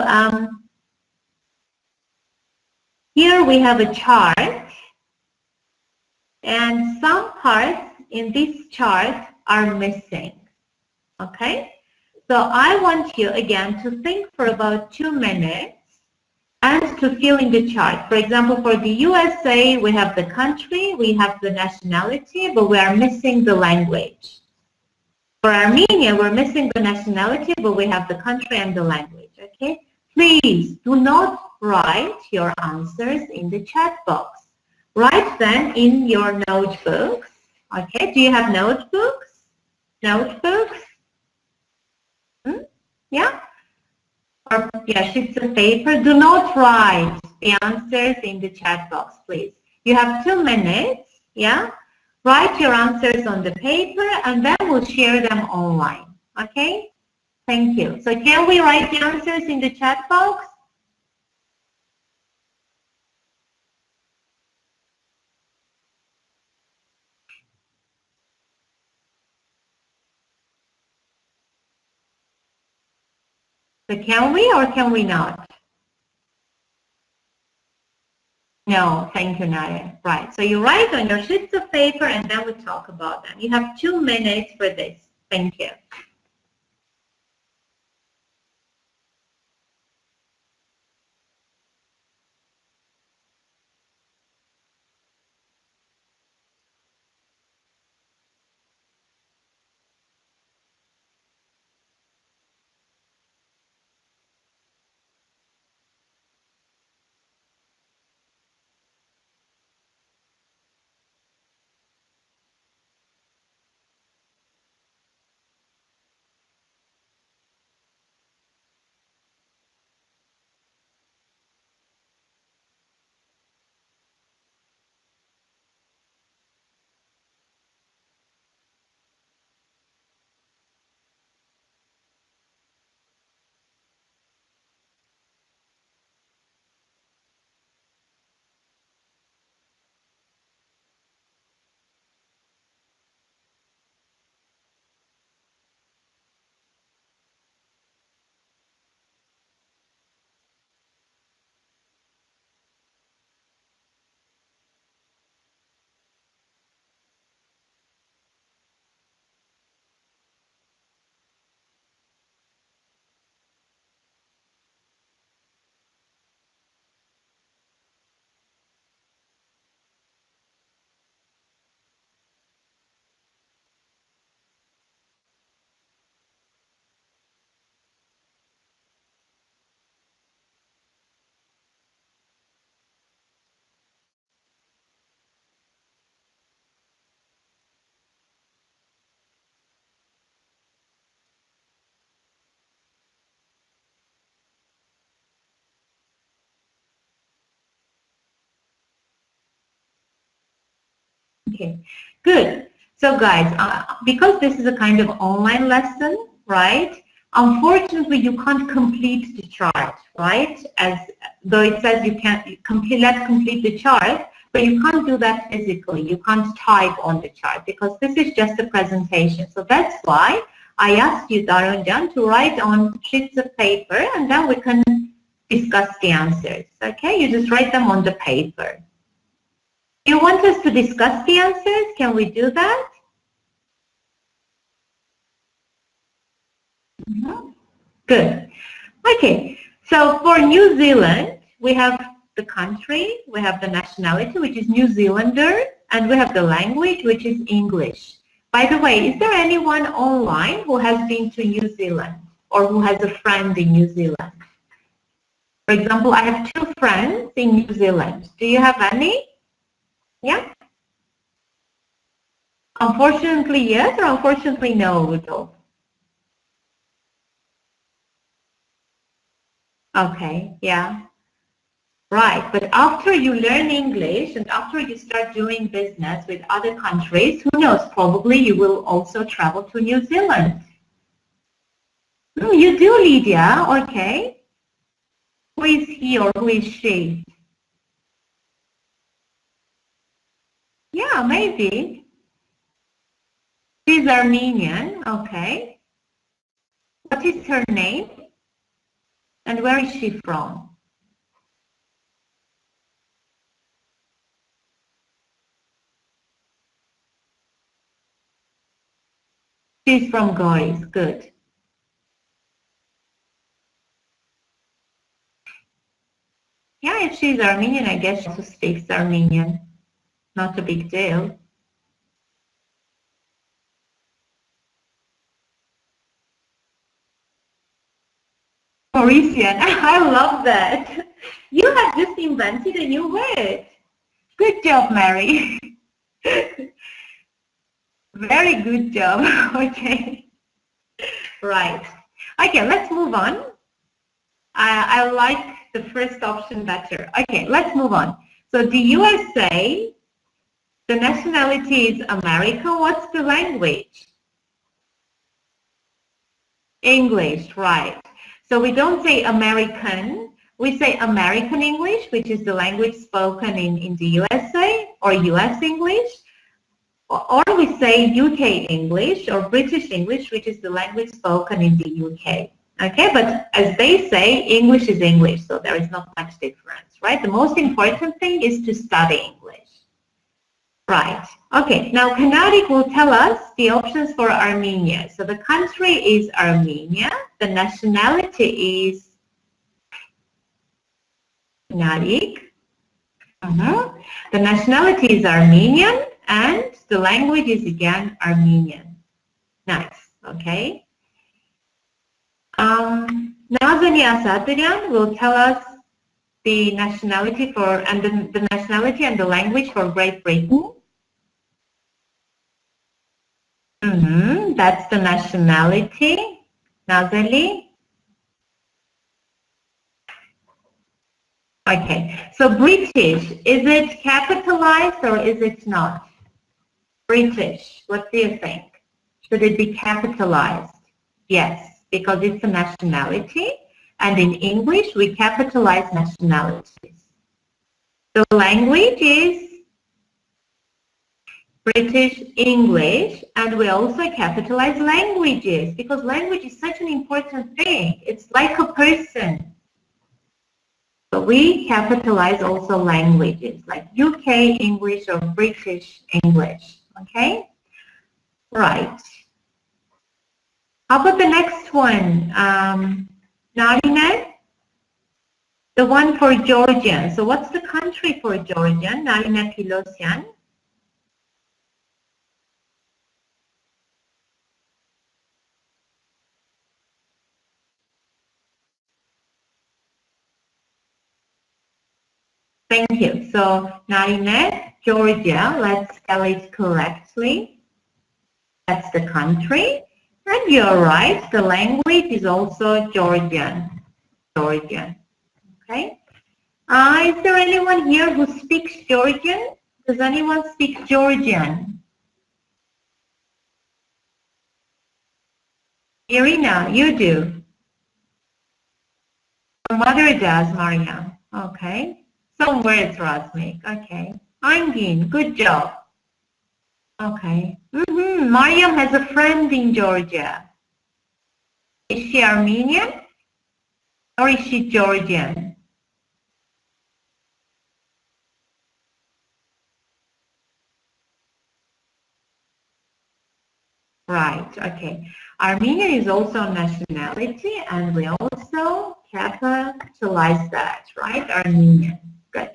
here we have a chart and some parts in this chart are missing, okay? So I want you again to think for about 2 minutes and to fill in the chart. For example, for the USA, we have the country, we have the nationality, but we are missing the language. For Armenia, we're missing the nationality, but we have the country and the language, okay? Please do not write your answers in the chat box. Write them in your notebooks, okay? Do you have notebooks? Notebooks? Yeah? Or yeah, sheets of paper. Do not write the answers in the chat box, please. You have 2 minutes, yeah? Write your answers on the paper and then we'll share them online, okay? Thank you. So can we write the answers in the chat box? So can we or can we not? No, thank you, Nadia. Right, so you write on your sheets of paper and then we talk about them. You have 2 minutes for this. Thank you. Okay, good. So guys, because this is a kind of online lesson, right? Unfortunately, you can't complete the chart, right? As though it says you can't complete, let's complete the chart, So you can't do that physically. You can't type on the chart because this is just a presentation. So that's why I asked you, Darunjan, to write on sheets of paper and then we can discuss the answers. Okay, you just write them on the paper. You want us to discuss the answers? Can we do that? Good. Okay, so for New Zealand, we have the country, we have the nationality, which is New Zealander, and we have the language, which is English. By the way, is there anyone online who has been to New Zealand or who has a friend in New Zealand? For example, I have 2 friends in New Zealand. Do you have any? Yeah? Unfortunately, yes, or unfortunately, no, Rudolph? Okay, yeah. Right, but after you learn English and after you start doing business with other countries, who knows, probably you will also travel to New Zealand. You do, Lydia, okay. Who is he or who is she? Yeah, maybe. She's Armenian, okay. What is her name? And where is she from? She's from Goris, good. Yeah, if she's Armenian, I guess she also speaks Armenian. Not a big deal. Mauritian, I love that. You have just invented a new word. Good job, Mary. Very good job. Okay. Right. Okay, let's move on. I like the first option better. Okay, let's move on. So the USA, the nationality is American. What's the language? English, right. So we don't say American, we say American English, which is the language spoken in the USA, or US English, or we say UK English or British English, which is the language spoken in the UK. Okay, but as they say, English is English, so there is not much difference, right? The most important thing is to study English. Right. Okay. Now, Kanarik will tell us the options for Armenia. So the country is Armenia. The nationality is Kanarik. The nationality is Armenian, and the language is again Armenian. Nice. Okay. Nazani Asadrian will tell us the nationality for the nationality and the language for Great Britain. That's the nationality. Nazali. Okay. So British, is it capitalized or is it not? British. What do you think? Should it be capitalized? Yes, because it's a nationality. And in English, we capitalize nationalities. The language is British English, and we also capitalize languages because language is such an important thing. It's like a person. So we capitalize also languages like UK English or British English. Okay? Right. How about the next one? Narine? The one for Georgian. So what's the country for Georgian? Narine Pilosyan. Thank you. So Narine, Georgia, let's spell it correctly. That's the country. And you're right, the language is also Georgian. Georgian. Okay. Is there anyone here who speaks Georgian? Does anyone speak Georgian? Irina, you do. Your mother does, Maria. Okay. Some words, Razmik. Okay. Angin, good job. Okay. Mariam has a friend in Georgia. Is she Armenian or is she Georgian? Right, okay. Armenian is also a nationality and we also capitalize that, right? Armenian. Good.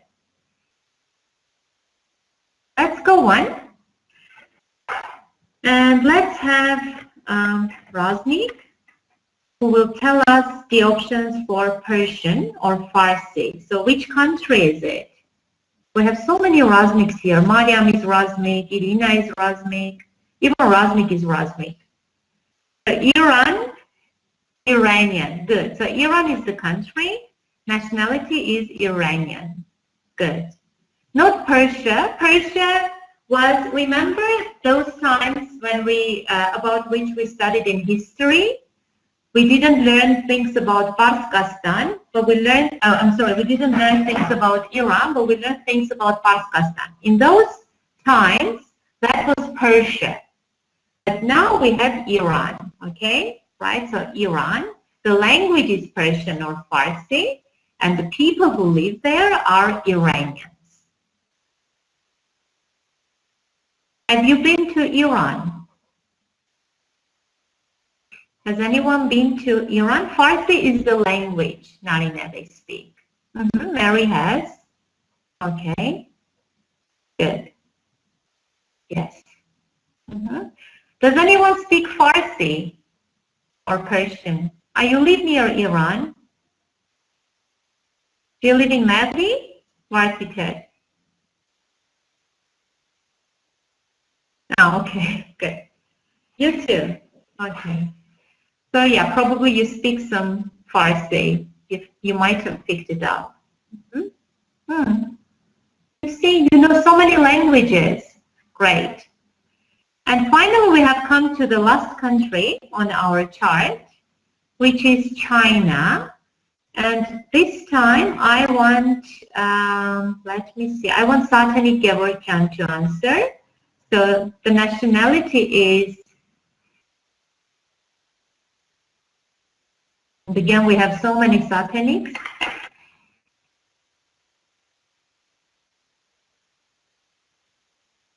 Let's go on. And let's have Rosnik, who will tell us the options for Persian or Farsi. So which country is it? We have so many Rosniks here. Mariam is Rosnik, Irina is Rosnik, even Rosnik is Rosnik. So Iran, Iranian, good. So Iran is the country, nationality is Iranian, good. Not Persia. Persia was, remember those times when we, about which we studied in history? We didn't learn things about Parskastan, but we learned, we didn't learn things about Iran, but we learned things about Parskastan. In those times, that was Persia. But now we have Iran, okay? Right, so Iran, the language is Persian or Farsi, and the people who live there are Iranians. Have you been to Iran? Has anyone been to Iran? Farsi is the language Narina they speak. Mary has. Okay. Good. Yes. Does anyone speak Farsi or Persian? Are you live near Iran? Do you live in Madri? Varsited. Oh, okay. Good. You too. Okay. So yeah, probably you speak some Farsi. If you might have picked it up. You see, you know so many languages. Great. And finally, we have come to the last country on our chart, which is China. And this time, I want, let me see, I want Satanik Gevorkyan to answer. So the nationality is, and again, we have so many Sataniks.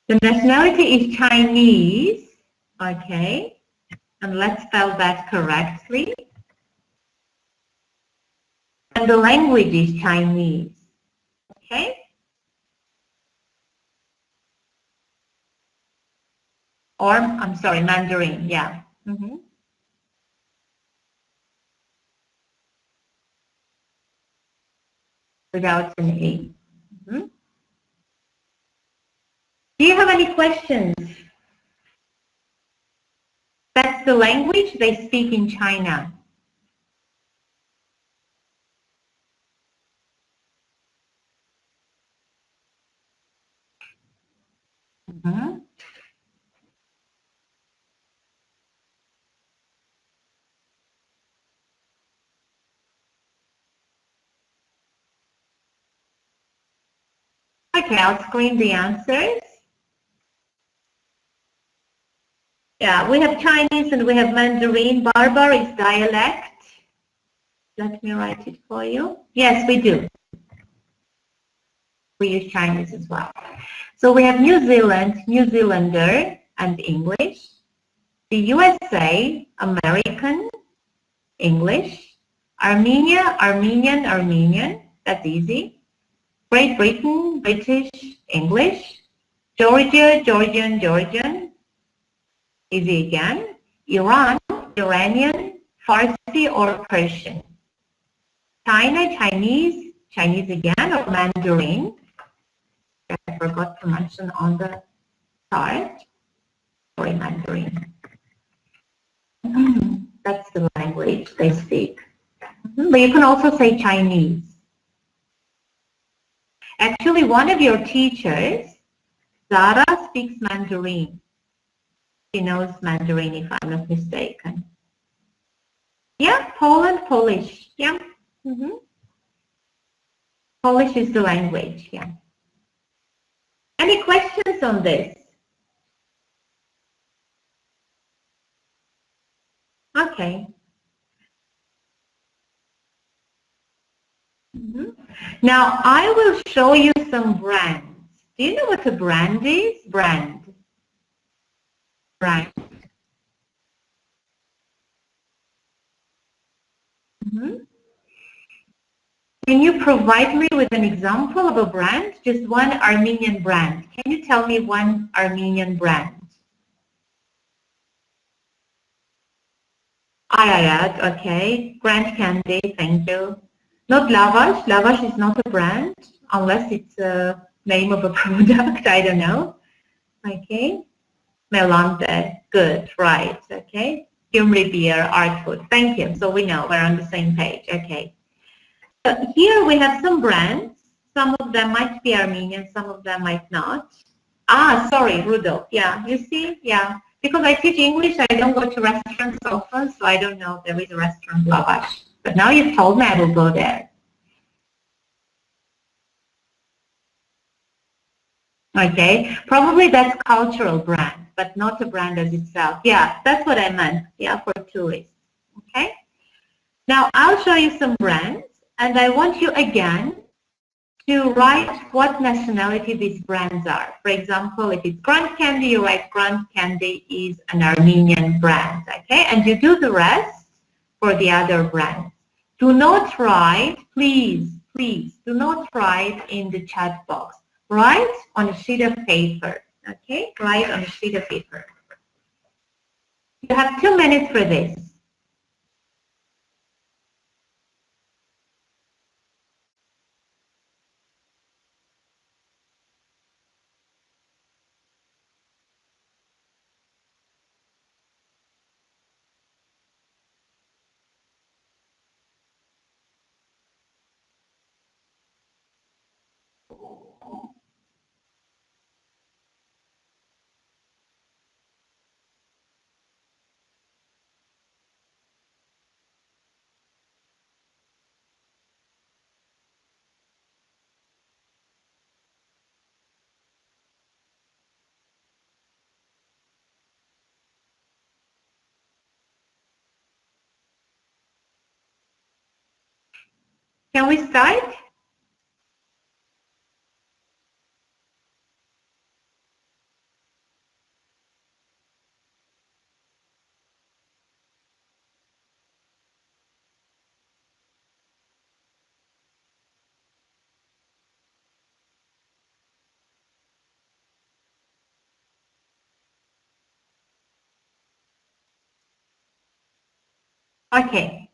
The nationality is Chinese, okay, and let's spell that correctly. And the language is Chinese, okay? Or, I'm sorry, Mandarin, yeah. Without an E. Do you have any questions? That's the language they speak in China. Okay, I'll screen the answers. Yeah, we have Chinese and we have Mandarin. Barbar is dialect. Let me write it for you. Yes, we do. We use Chinese as well. So we have New Zealand, New Zealander, and English. The USA, American, English. Armenia, Armenian, Armenian. That's easy. Great Britain, British, English. Georgia, Georgian, Georgian. Easy again. Iran, Iranian, Farsi or Persian. China, Chinese, Chinese again, or Mandarin. I forgot to mention on the chart. Sorry, Mandarin. That's the language they speak. But you can also say Chinese. Actually, one of your teachers, Zara, speaks Mandarin. She knows Mandarin, if I'm not mistaken. Yeah, Poland, Polish. Yeah. Polish is the language. Yeah. Any questions on this? Okay. Now I will show you some brands. Do you know what a brand is? Brand. Can you provide me with an example of a brand? Just one Armenian brand. Can you tell me one Armenian brand? Ayayat, okay. Grand Candy, thank you. Not Lavash. Lavash is not a brand unless it's a name of a product. I don't know. Okay. Melante, good, right. Okay. Gyumri beer, art food. Thank you. So we know we're on the same page. Okay. So here we have some brands. Some of them might be Armenian, some of them might not. Ah, sorry, Rudolf. Yeah, you see? Yeah. Because I teach English, I don't go to restaurants often, so I don't know if there is a restaurant Lavash. But now you've told me I will go there. Okay, probably that's cultural brand, but not a brand as itself. Yeah, that's what I meant. Yeah, for tourists. Okay. Now I'll show you some brands, and I want you again to write what nationality these brands are. For example, if it's Grand Candy, you write Grand Candy is an Armenian brand. Okay, and you do the rest for the other brands. Do not write, please, do not write in the chat box. Write on a sheet of paper, okay? Write on a sheet of paper. You have 2 minutes for this. Can we start? Okay,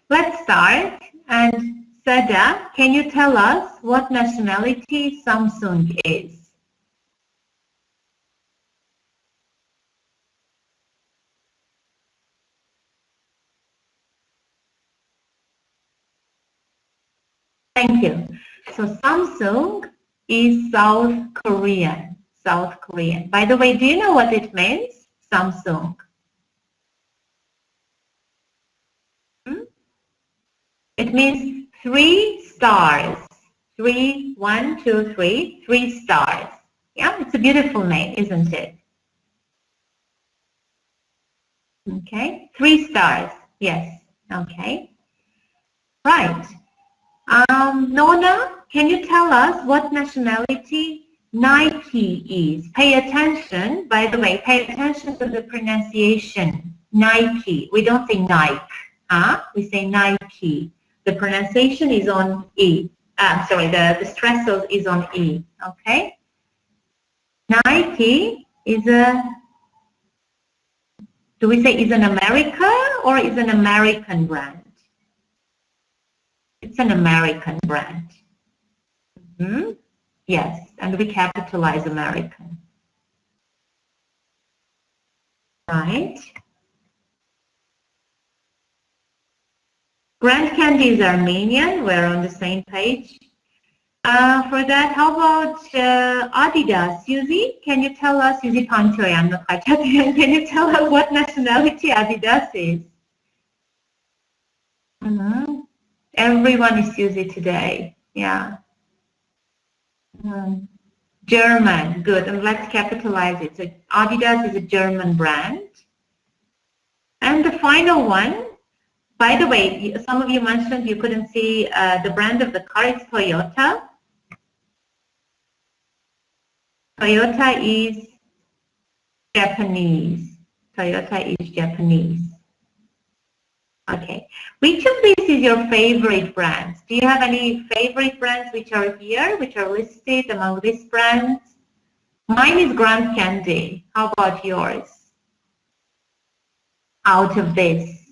let's start. And Sada, can you tell us what nationality Samsung is? Thank you. So Samsung is South Korean. South Korean. By the way, do you know what it means? Samsung. It means 3 stars. 3, 1, 2, 3, 3 stars. Yeah, it's a beautiful name, isn't it? Okay, 3 stars. Yes. Okay. Right. Nona, can you tell us what nationality Nike is? Pay attention. By the way, pay attention to the pronunciation. Nike. We don't say Nike. We say Nike. The pronunciation is on E. Sorry, the stress is on E. Okay? Nike is a, do we say is an America or is an American brand? It's an American brand. Yes, and we capitalize American. Right? Grand Candy is Armenian. We're on the same page. For that, how about Adidas? Suzy, can you tell us, Suzy Pantoyan, can you tell us what nationality Adidas is? Everyone is Suzy today. Yeah. German, good, and let's capitalize it. So Adidas is a German brand. And the final one, by the way, some of you mentioned you couldn't see the brand of the car, it's Toyota. Toyota is Japanese. Toyota is Japanese. Okay. Which of these is your favorite brands? Do you have any favorite brands which are here, which are listed among these brands? Mine is Grand Candy. How about yours? Out of this.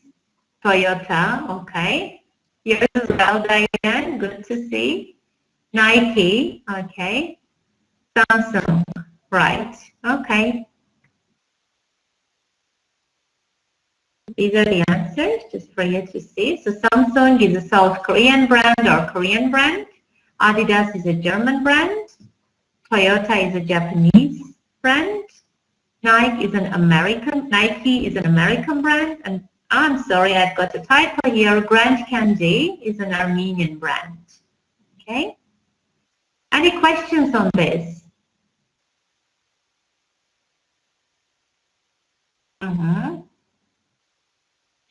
Toyota, okay. Yours as well, Diane. Good to see. Nike, okay. Samsung, right. Okay. These are the answers, just for you to see. So Samsung is a South Korean brand or Korean brand. Adidas is a German brand. Toyota is a Japanese brand. Nike is an American brand. And I'm sorry, I've got a typo here. Grand Candy is an Armenian brand. Okay. Any questions on this?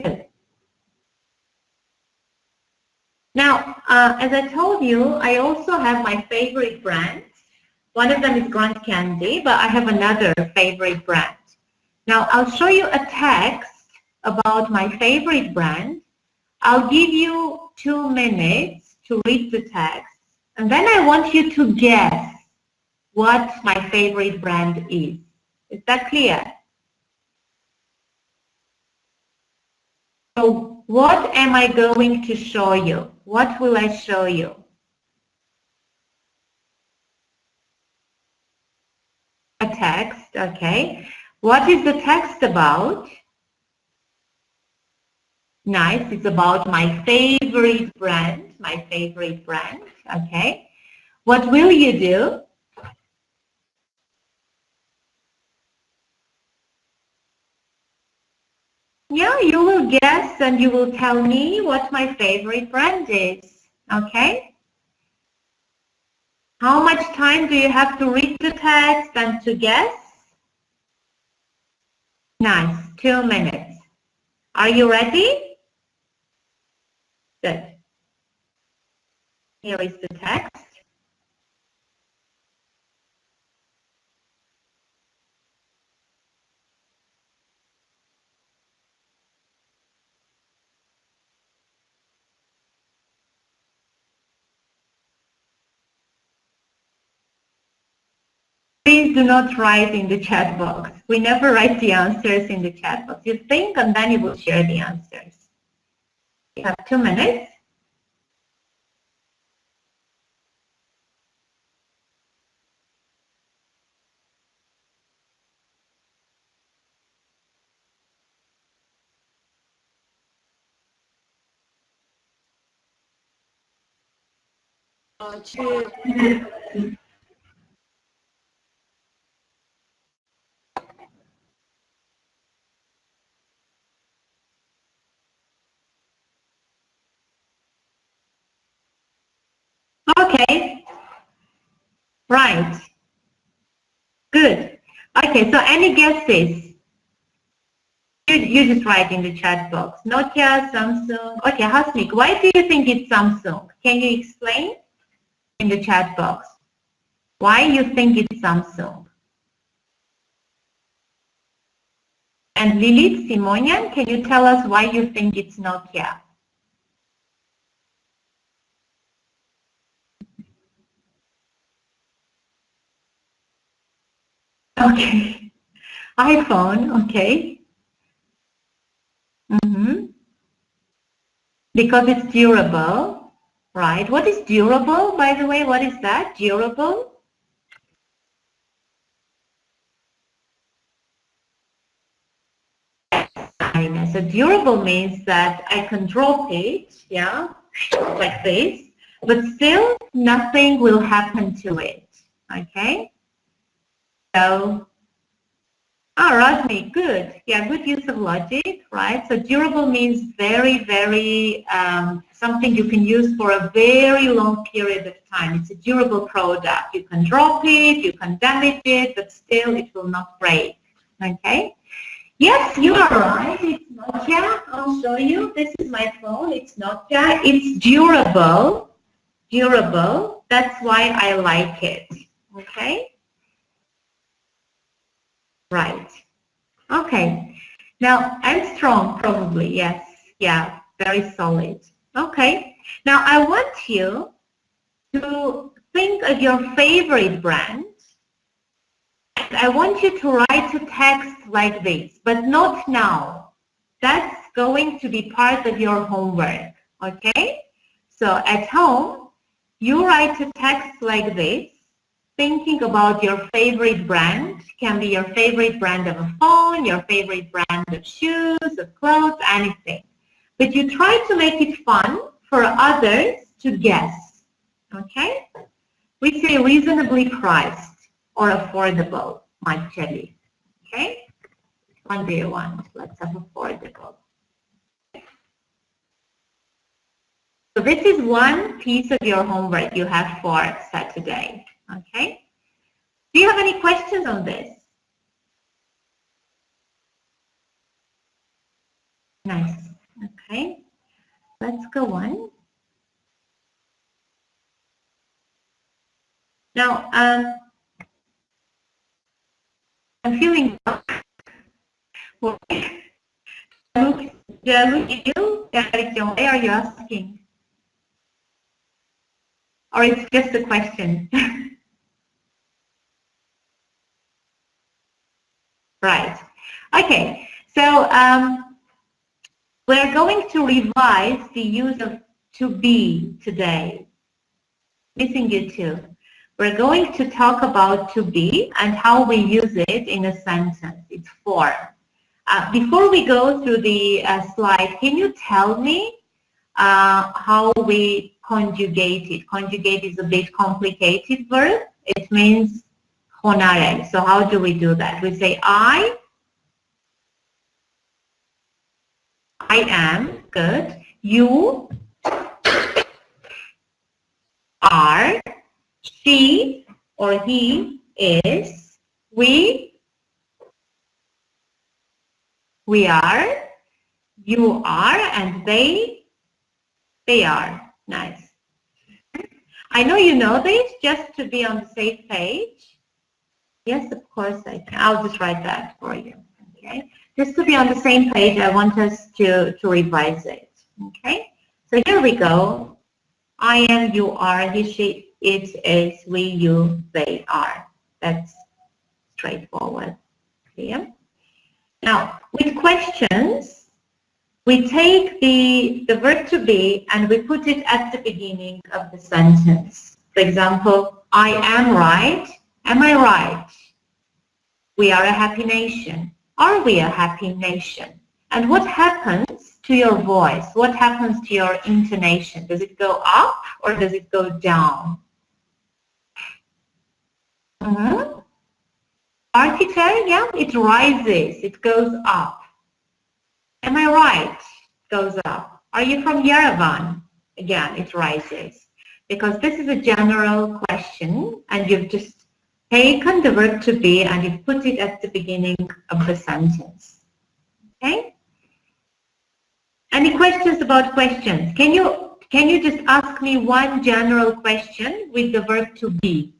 Good. Now, as I told you, I also have my favorite brands. One of them is Grand Candy, but I have another favorite brand. Now, I'll show you a text about my favorite brand. I'll give you 2 minutes to read the text, and then I want you to guess what my favorite brand is. Is that clear? So what am I going to show you? What will I show you? A text, okay. What is the text about? Nice, it's about my favorite brand, okay. What will you do? Yeah, you will guess and you will tell me what my favorite brand is, okay? How much time do you have to read the text and to guess? Nice, 2 minutes. Are you ready? Good. Here is the text. Please do not write in the chat box. We never write the answers in the chat box. You think and then you will share the answers. You have 2 minutes. Okay. Right. Good. Okay, so any guesses? You just write in the chat box. Nokia, Samsung. Okay, Hasmik, why do you think it's Samsung? Can you explain in the chat box why you think it's Samsung? And Lilith Simonian, can you tell us why you think it's Nokia? Okay. iPhone, okay. Because it's durable, right? What is durable, by the way? What is that? Durable? So durable means that I can drop it, yeah, like this, but still nothing will happen to it, okay? So, Rasmi, good. Yeah, good use of logic, right? So durable means very, very something you can use for a very long period of time. It's a durable product. You can drop it, you can damage it, but still it will not break. Okay? Yes, you are right. It's Nokia. I'll show you. This is my phone. It's Nokia. It's durable. Durable. That's why I like it. Okay? Right. Okay. Now, I'm strong, probably. Yes. Yeah. Very solid. Okay. Now, I want you to think of your favorite brand. And I want you to write a text like this, but not now. That's going to be part of your homework. Okay? So, at home, you write a text like this, thinking about your favorite brand. Can be your favorite brand of a phone, your favorite brand of shoes, of clothes, anything. But you try to make it fun for others to guess. Okay? We say reasonably priced or affordable, actually. Okay? What do you want? Let's have affordable. So this is one piece of your homework you have for Saturday. Okay? Do you have any questions on this? Nice. Okay. Let's go on. Now, I'm feeling well, why are you asking? Or it's just a question? Right. Okay. So we're going to revise the use of to be today. Missing you too. We're going to talk about to be and how we use it in a sentence. It's form. Before we go through the slide, can you tell me how we conjugate it? Conjugate is a bit complicated verb. It means honare. So how do we do that? We say I am, good. You are, she or he is, we are, you are, and they are. Nice. I know you know this, just to be on the safe page. Yes, of course I can. I'll just write that for you. Okay. Just to be on the same page, I want us to revise it. Okay. So here we go. I am, you are, he, she, it is, we, you, they are. That's straightforward. Clear? Now, with questions, we take the verb to be and we put it at the beginning of the sentence. For example, I am right. Am I right? We are a happy nation. Are we a happy nation? And what happens to your voice? What happens to your intonation? Does it go up or does it go down? Our teacher, yeah, it rises. It goes up. Am I right? It goes up. Are you from Yerevan? Again, it rises. Because this is a general question and you've just taken the verb to be and you've put it at the beginning of the sentence. Okay? Any questions about questions? Can you just ask me one general question with the verb to be?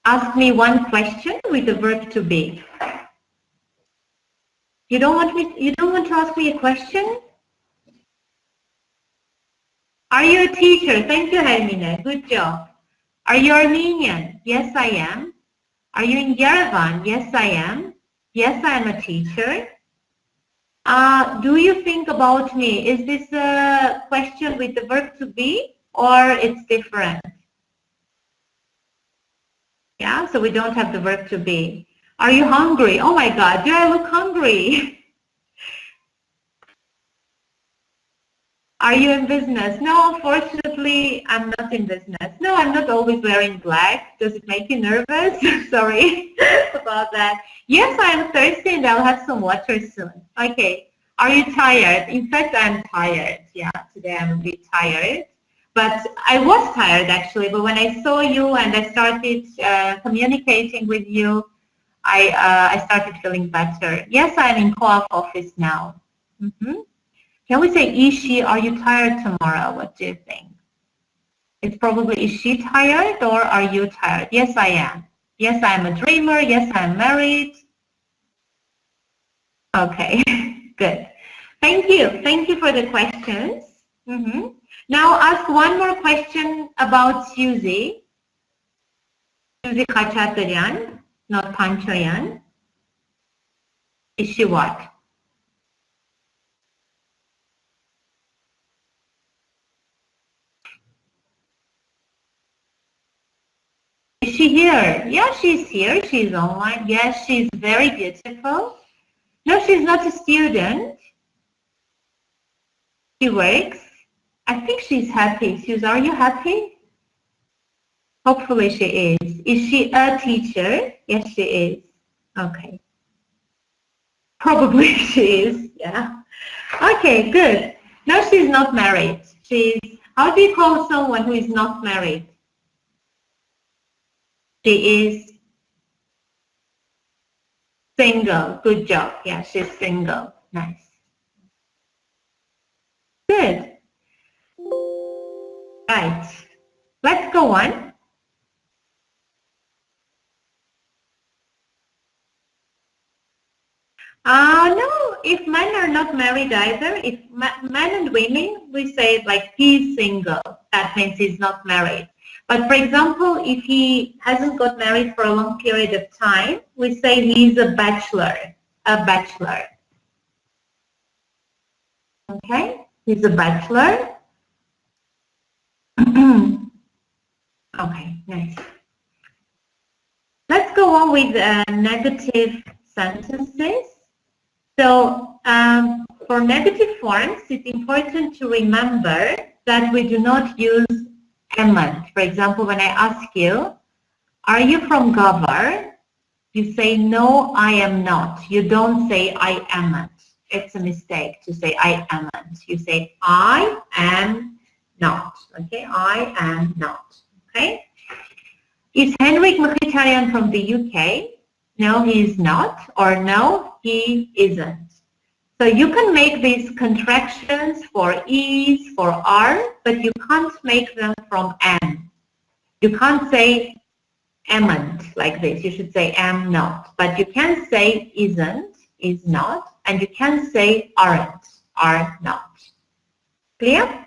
Ask me one question with the verb to be. You don't want to ask me a question? Are you a teacher? Thank you, Hermine. Good job. Are you Armenian? Yes, I am. Are you in Yerevan? Yes, I am. Yes, I am a teacher. Do you think about me? Is this a question with the verb to be or it's different? Yeah, so we don't have the verb to be. Are you hungry? Oh my God, do I look hungry? Are you in business? No, unfortunately, I'm not in business. No, I'm not always wearing black. Does it make you nervous? Sorry about that. Yes, I'm thirsty and I'll have some water soon. Okay. Are you tired? In fact, I'm tired. Yeah, today I'm a bit tired. But I was tired actually, but when I saw you and I started communicating with you, I started feeling better. Yes, I'm in co-op office now. Can we say, Ishi, are you tired tomorrow? What do you think? It's probably, is she tired or are you tired? Yes, I am. Yes, I'm a dreamer. Yes, I'm married. Okay, good. Thank you. Thank you for the questions. Now ask one more question about Suzy. Suzy Kachaturian, not Panchayan. Is she what? Is she here? Yeah, she's here. She's online. Yes, she's very beautiful. No, she's not a student. She works. I think she's happy. Suzy, are you happy? Hopefully she is. Is she a teacher? Yes, she is. Okay. Probably she is, yeah. Okay, good. No, she's not married. She's, how do you call someone who is not married? She is single. Good job. Yeah, she's single. Nice. Good. Right. Let's go on. No, if men are not married either, if men and women, we say like he's single. That means he's not married. But for example, if he hasn't got married for a long period of time, we say he's a bachelor. A bachelor. Okay? He's a bachelor. Okay, nice. Let's go on with negative sentences. So for negative forms, it's important to remember that we do not use amn't. For example, when I ask you, are you from Gavar? You say, no, I am not. You don't say, I amn't. It's a mistake to say, I amn't. You say, I am not. Okay, I am not. Okay. Is Henrik Mkhitaryan from the UK? No, he is not. Or no, he isn't. So you can make these contractions for is, for are, but you can't make them from am. You can't say amn't like this. You should say am not. But you can say isn't, is not, and you can say aren't, are not. Clear?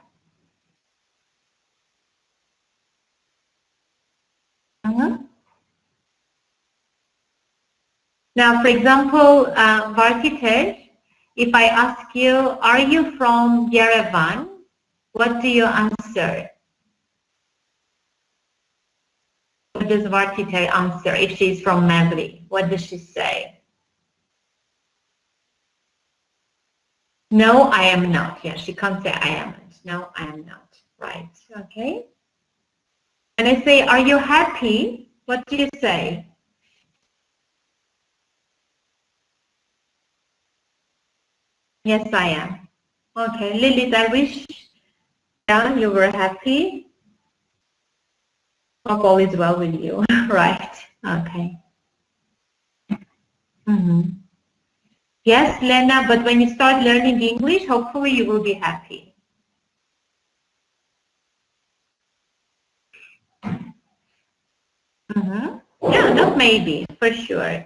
Now, for example, Vartiter, if I ask you, are you from Yerevan? What do you answer? What does Vartiter answer if she's from Magli? What does she say? No, I am not. Yeah, she can't say I amn't. No, I am not. Right. Okay. And I say, are you happy? What do you say? Yes, I am. Okay, Lilith, I wish you were happy. Hope all is well with you. Right. Okay. Yes, Lena, but when you start learning English, hopefully you will be happy. Yeah, not maybe, for sure.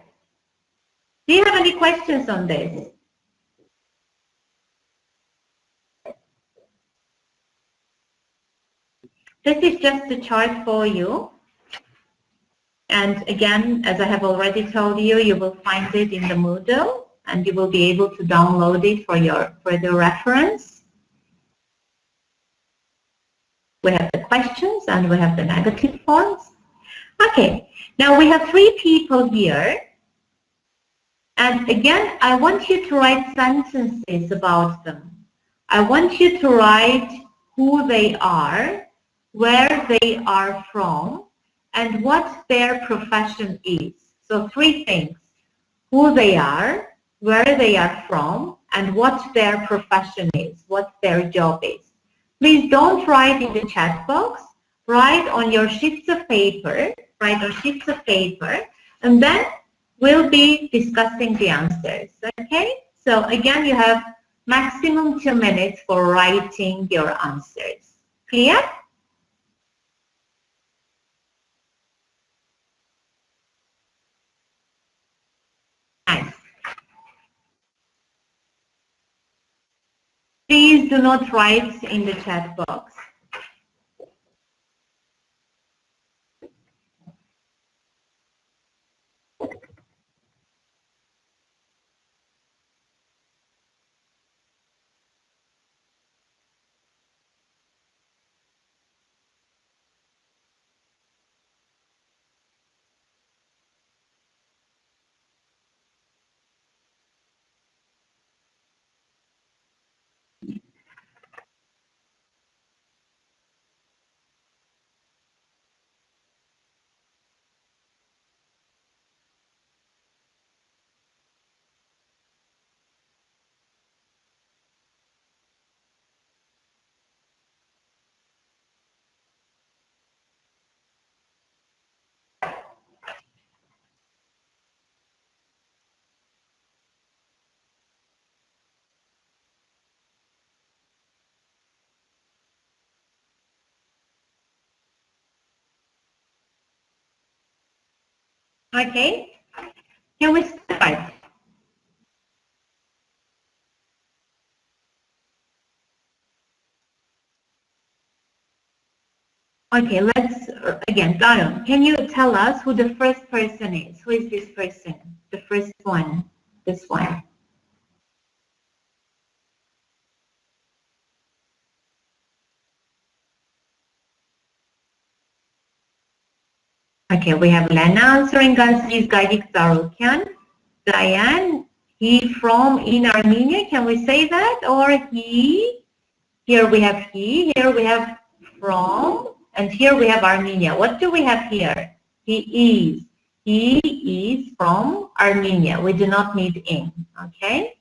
Do you have any questions on this? This is just a chart for you. And again, as I have already told you, you will find it in the Moodle and you will be able to download it for your further reference. We have the questions and we have the negative forms. Okay, now we have 3 people here. And again, I want you to write sentences about them. I want you to write who they are, where they are from, and what their profession is. So 3 things: who they are, where they are from, and what their profession is, what their job is. Please don't write in the chat box. Write on your sheets of paper, and then we'll be discussing the answers, okay? So again, you have maximum 2 minutes for writing your answers. Clear? Nice. Please do not write in the chat box. Okay, can we start? Okay, let's, again, Daron, can you tell us who the first person is? Who is this person? The first one, this one. Okay, we have Lena answering Aziz Gagik Zarukyan. Diane, he from in Armenia, can we say that? Or he, here we have he, here we have from, and here we have Armenia. What do we have here? He is from Armenia. We do not need in, okay?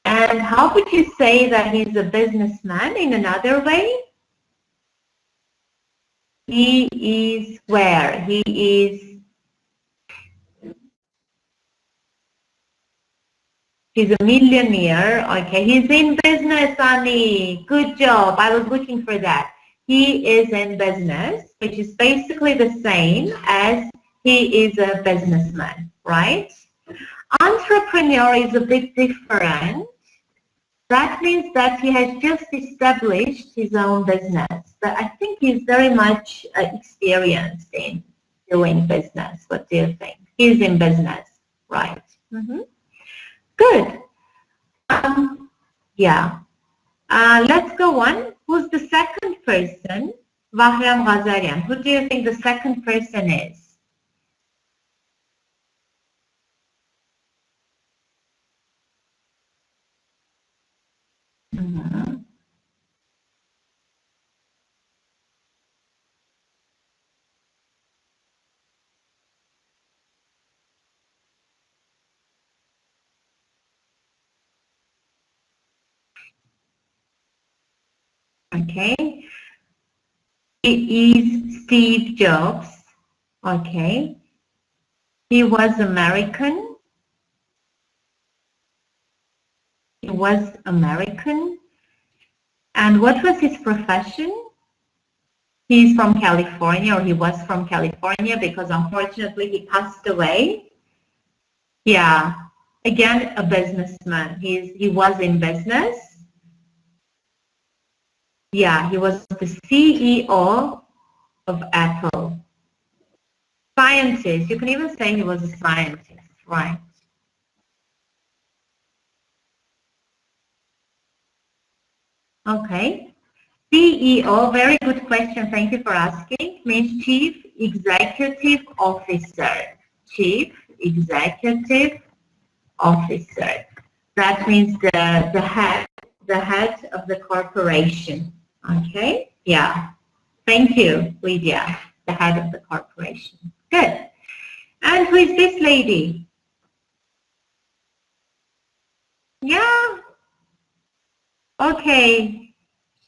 And how would you say that he's a businessman in another way? He is where? He is, he's a millionaire. Okay, he's in business, Ani. Good job. I was looking for that. He is in business, which is basically the same as he is a businessman, right? Entrepreneur is a bit different. That means that he has just established his own business. But I think he's very much experienced in doing business. What do you think? He's in business, right? Mm-hmm. Good. Yeah. Let's go on. Who's the second person? Vahram Ghazarian. Who do you think the second person is? Mm-hmm. Okay. He is Steve Jobs. Okay. He was American. He was American. And what was his profession? He's from California, or he was from California, because unfortunately he passed away. Yeah. Again, a businessman. He was in business. Yeah, he was the CEO of Apple. Scientist. You can even say he was a scientist, right? Okay. CEO, very good question. Thank you for asking. Means Chief Executive Officer. Chief Executive Officer. That means the head of the corporation. Okay? Yeah. Thank you, Lydia. The head of the corporation. Good. And who is this lady? Yeah. Okay.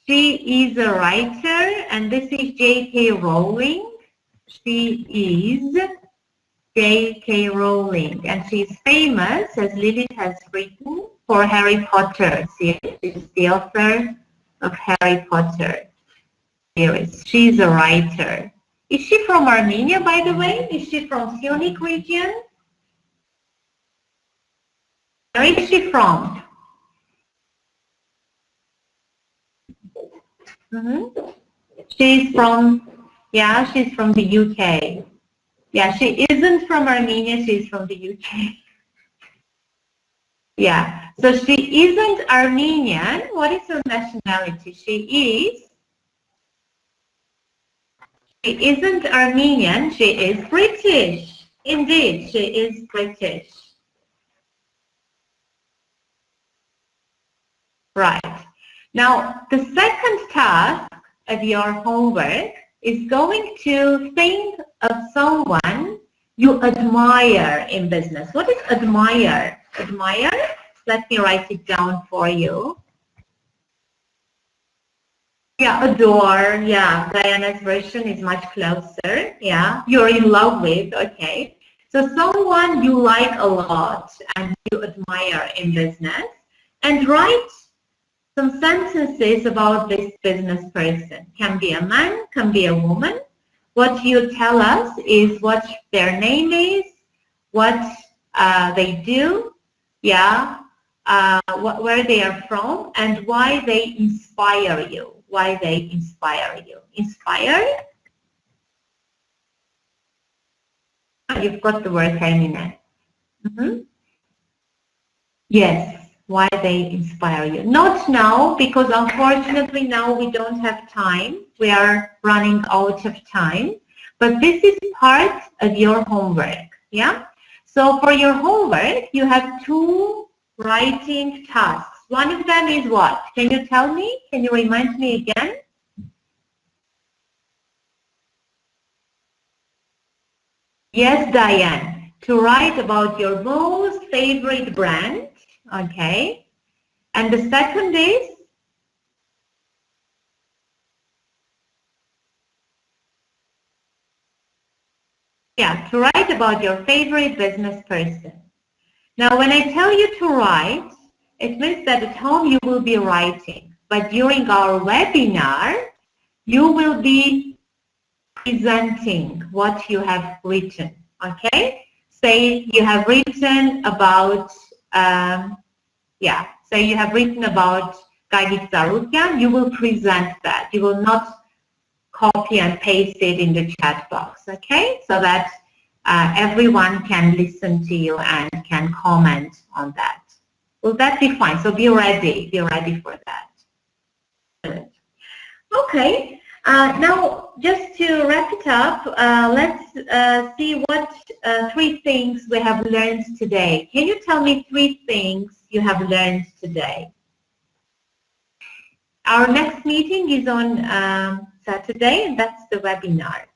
She is a writer, and this is J.K. Rowling. She is J.K. Rowling, and she's famous, as Lilith has written, for Harry Potter series. She's the author of Harry Potter series. She's a writer. Is she from Armenia, by the way? Is she from Syunik region? Where is she from? She's from, yeah, she's from the UK. Yeah, she isn't from Armenia, she's from the UK. Yeah, so she isn't Armenian. What is her nationality? She isn't Armenian, she is British. Indeed, she is British. Right. Now, the second task of your homework is going to think of someone you admire in business. What is admire? Admire? Let me write it down for you. Yeah, adore. Yeah, Diana's version is much closer. Yeah, you're in love with. Okay. So someone you like a lot and you admire in business, and write some sentences about this business person. Can be a man, can be a woman. What you tell us is what their name is, what they do, yeah, where they are from, and why they inspire you. Why they inspire you. Inspire? You've got the word Hermine. Yes. Why they inspire you. Not now, because unfortunately now we don't have time. We are running out of time. But this is part of your homework. Yeah? So for your homework, you have 2 writing tasks. One of them is what? Can you tell me? Can you remind me again? Yes, Diane. To write about your most favorite brand. Okay. And the second is? Yeah, to write about your favorite business person. Now, when I tell you to write, it means that at home you will be writing. But during our webinar, you will be presenting what you have written. Okay? Say you have written about, say you have written about Gagik Tsarukyan, you will present that. You will not copy and paste it in the chat box, okay? So that everyone can listen to you and can comment on that. Will that be fine? So be ready for that. Good. Okay, now just to wrap it up, let's see what 3 things we have learned today. Can you tell me 3 things you have learned today? Our next meeting is on Saturday, and that's the webinar.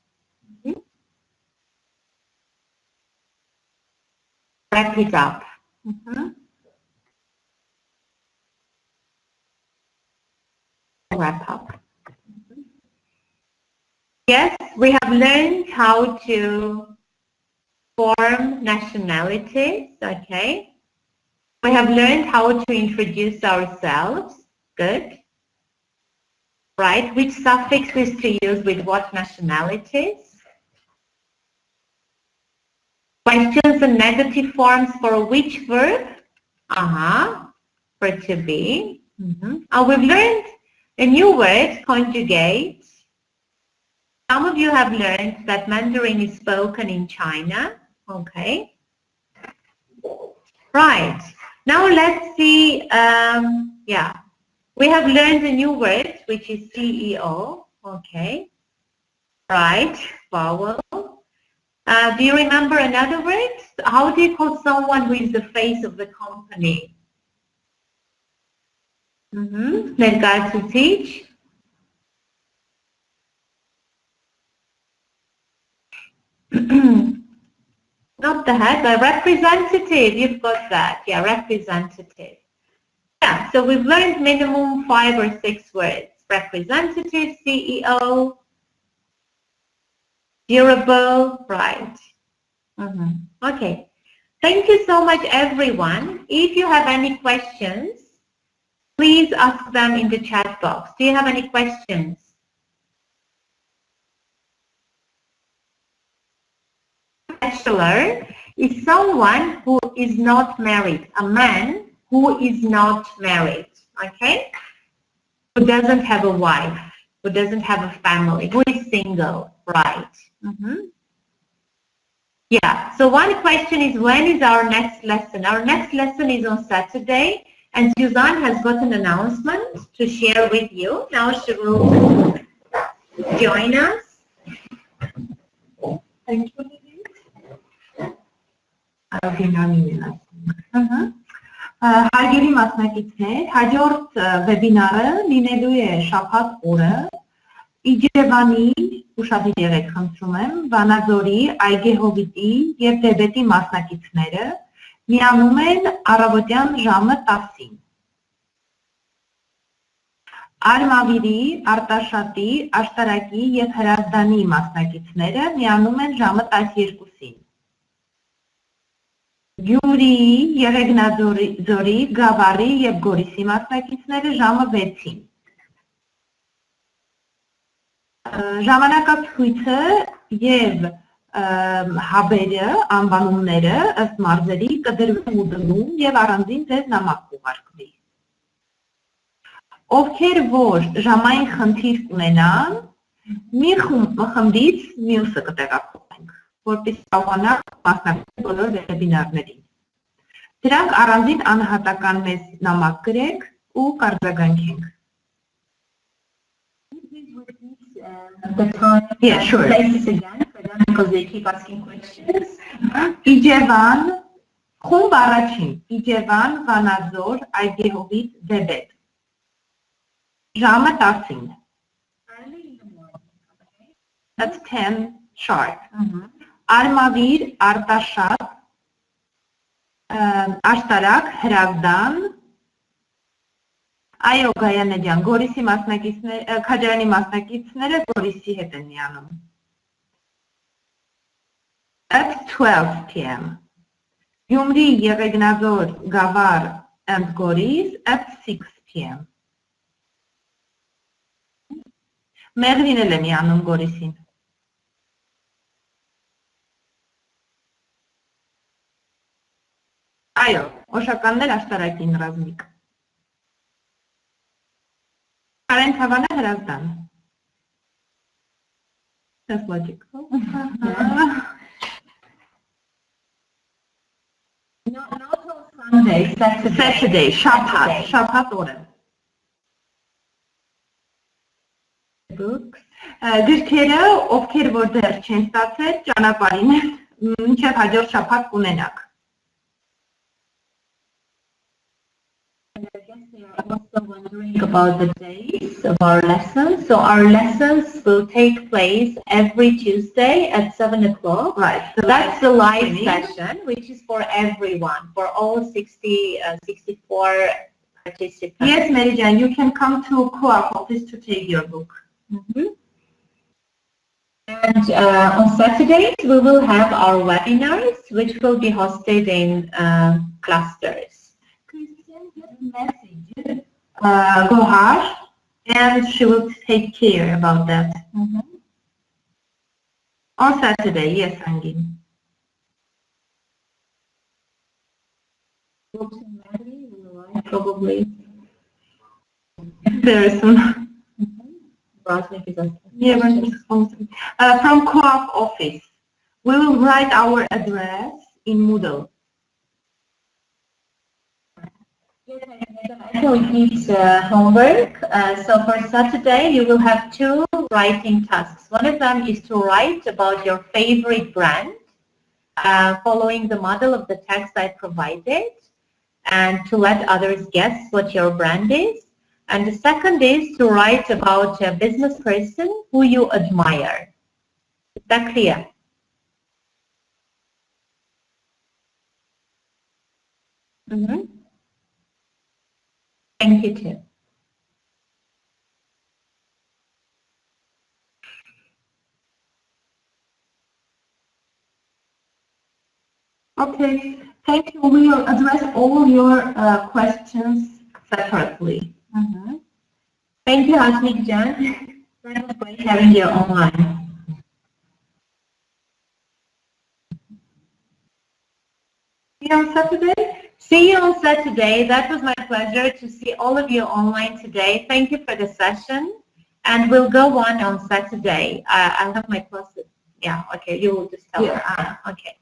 Wrap it up. Wrap up. Yes, we have learned how to form nationalities, okay? We have learned how to introduce ourselves. Good. Right, which suffixes to use with what nationalities? Questions and negative forms for which verb? For to be. We've learned a new word, conjugate. Some of you have learned that Mandarin is spoken in China. Okay. Right. Now let's see, we have learned a new word, which is CEO. Okay. Right. Vowel. Do you remember another word? How do you call someone who is the face of the company? Nergal to teach. Not the head, but representative. You've got that. Yeah, representative. Yeah, so we've learned minimum 5 or 6 words. Representative, CEO, durable, right. Okay. Thank you so much, everyone. If you have any questions, please ask them in the chat box. Do you have any questions? Bachelor is someone who is not married, a man who is not married, okay? Who doesn't have a wife, who doesn't have a family, who is single, right? Yeah, so one question is, when is our next lesson? Our next lesson is on Saturday, and Suzanne has got an announcement to share with you. Now she will join us. Thank you. Հարգելի մասնակիցներ, հաջորդ վեբինարը լինելու է շաբաթ օրը Իջևանի, ուշադիր եղեք խնդրում եմ, Վանաձորի, Այգեհովիտի և Դեբետի մասնակիցները միանում են առավոտյան ժամը 10-ին։ Արմավիրի, Արտաշատի, Աշտարակի և Հրազդանի մասնակիցները միանում են ժամը 12-ին։ Գյումրիի, Եղեգնաձորի, Գավառի և Գորիսի մասնակիցները ժամը 6-ին։ Ժամանակացույցը և հաբերը, անվանումները ըստ մարզերի կդրվեն Moodle-ում և առանձին ձեզ նամակ կուղարկվի։ Ովքեր որ ժամային խնդիր կունենան, մի խմբից մյուսը կտեղափոխենք, որպեսզի կարողանանք մասնակցել բոլոր վեբինարներին։ Դրանք առանձին անհատական մեզ նամակ գրեք ու կարձագանքենք։ The time, Yeah, sure. places again for them because they keep asking questions. Իջևան, խումբ առաջին, Իջևան, Վանաձոր, Այգեհովիտ, Դեբետ։ Ժամը 10-ին։ Early in the morning, okay? That's 10 sharp. Արմավիր, Արտաշատ, Աշտարակ, Հրազդան, այո Գայանե ջան, Գորիսի մասնակիցները, Քաջարյանի մասնակիցները Գորիսի հետ են միանում։ At 12 p.m. Գյումրի, Եղեգնաձոր, Գավառ and Goris at 6 p.m. Մեղրին էլ է միանում Գորիսին։ Այո, օշականներ Աշտարակին ռազմիկ։ Կարեն Քավանը Հրազդան։ That's logical. Not on Sunday, Saturday, շաբաթ օրը։ Գրքերը, ովքեր որ դեռ չեն ստացել, ճանապարհին են, մինչև հաջորդ շաբաթ կունենաք։ And I guess they are also wondering about the days of our lessons. So our lessons will take place every Tuesday at 7 o'clock. Right. So that's the live session, which is for everyone, for all 64 participants. Yes, Mary Jane, you can come to Co-op office to take your book. And on Saturdays, we will have our webinars, which will be hosted in clusters. Christian, get message. Gohar, and she will take care about that. On Saturday, yes, Angin. Probably. Very soon. Yeah, from Co-op office, we will write our address in Moodle. So it needs homework. So for Saturday, you will have 2 writing tasks. One of them is to write about your favorite brand, following the model of the text I provided, and to let others guess what your brand is. And the second is to write about a business person who you admire. Is that clear? Thank you too. Okay, thank you. We will address all your questions separately. Thank you, Hasnik Jan. That was great having you online. See you on Saturday? See you on Saturday. That was my pleasure to see all of you online today. Thank you for the session. And we'll go on Saturday. I'll have my classes. Yeah, okay. You will just tell me. Okay.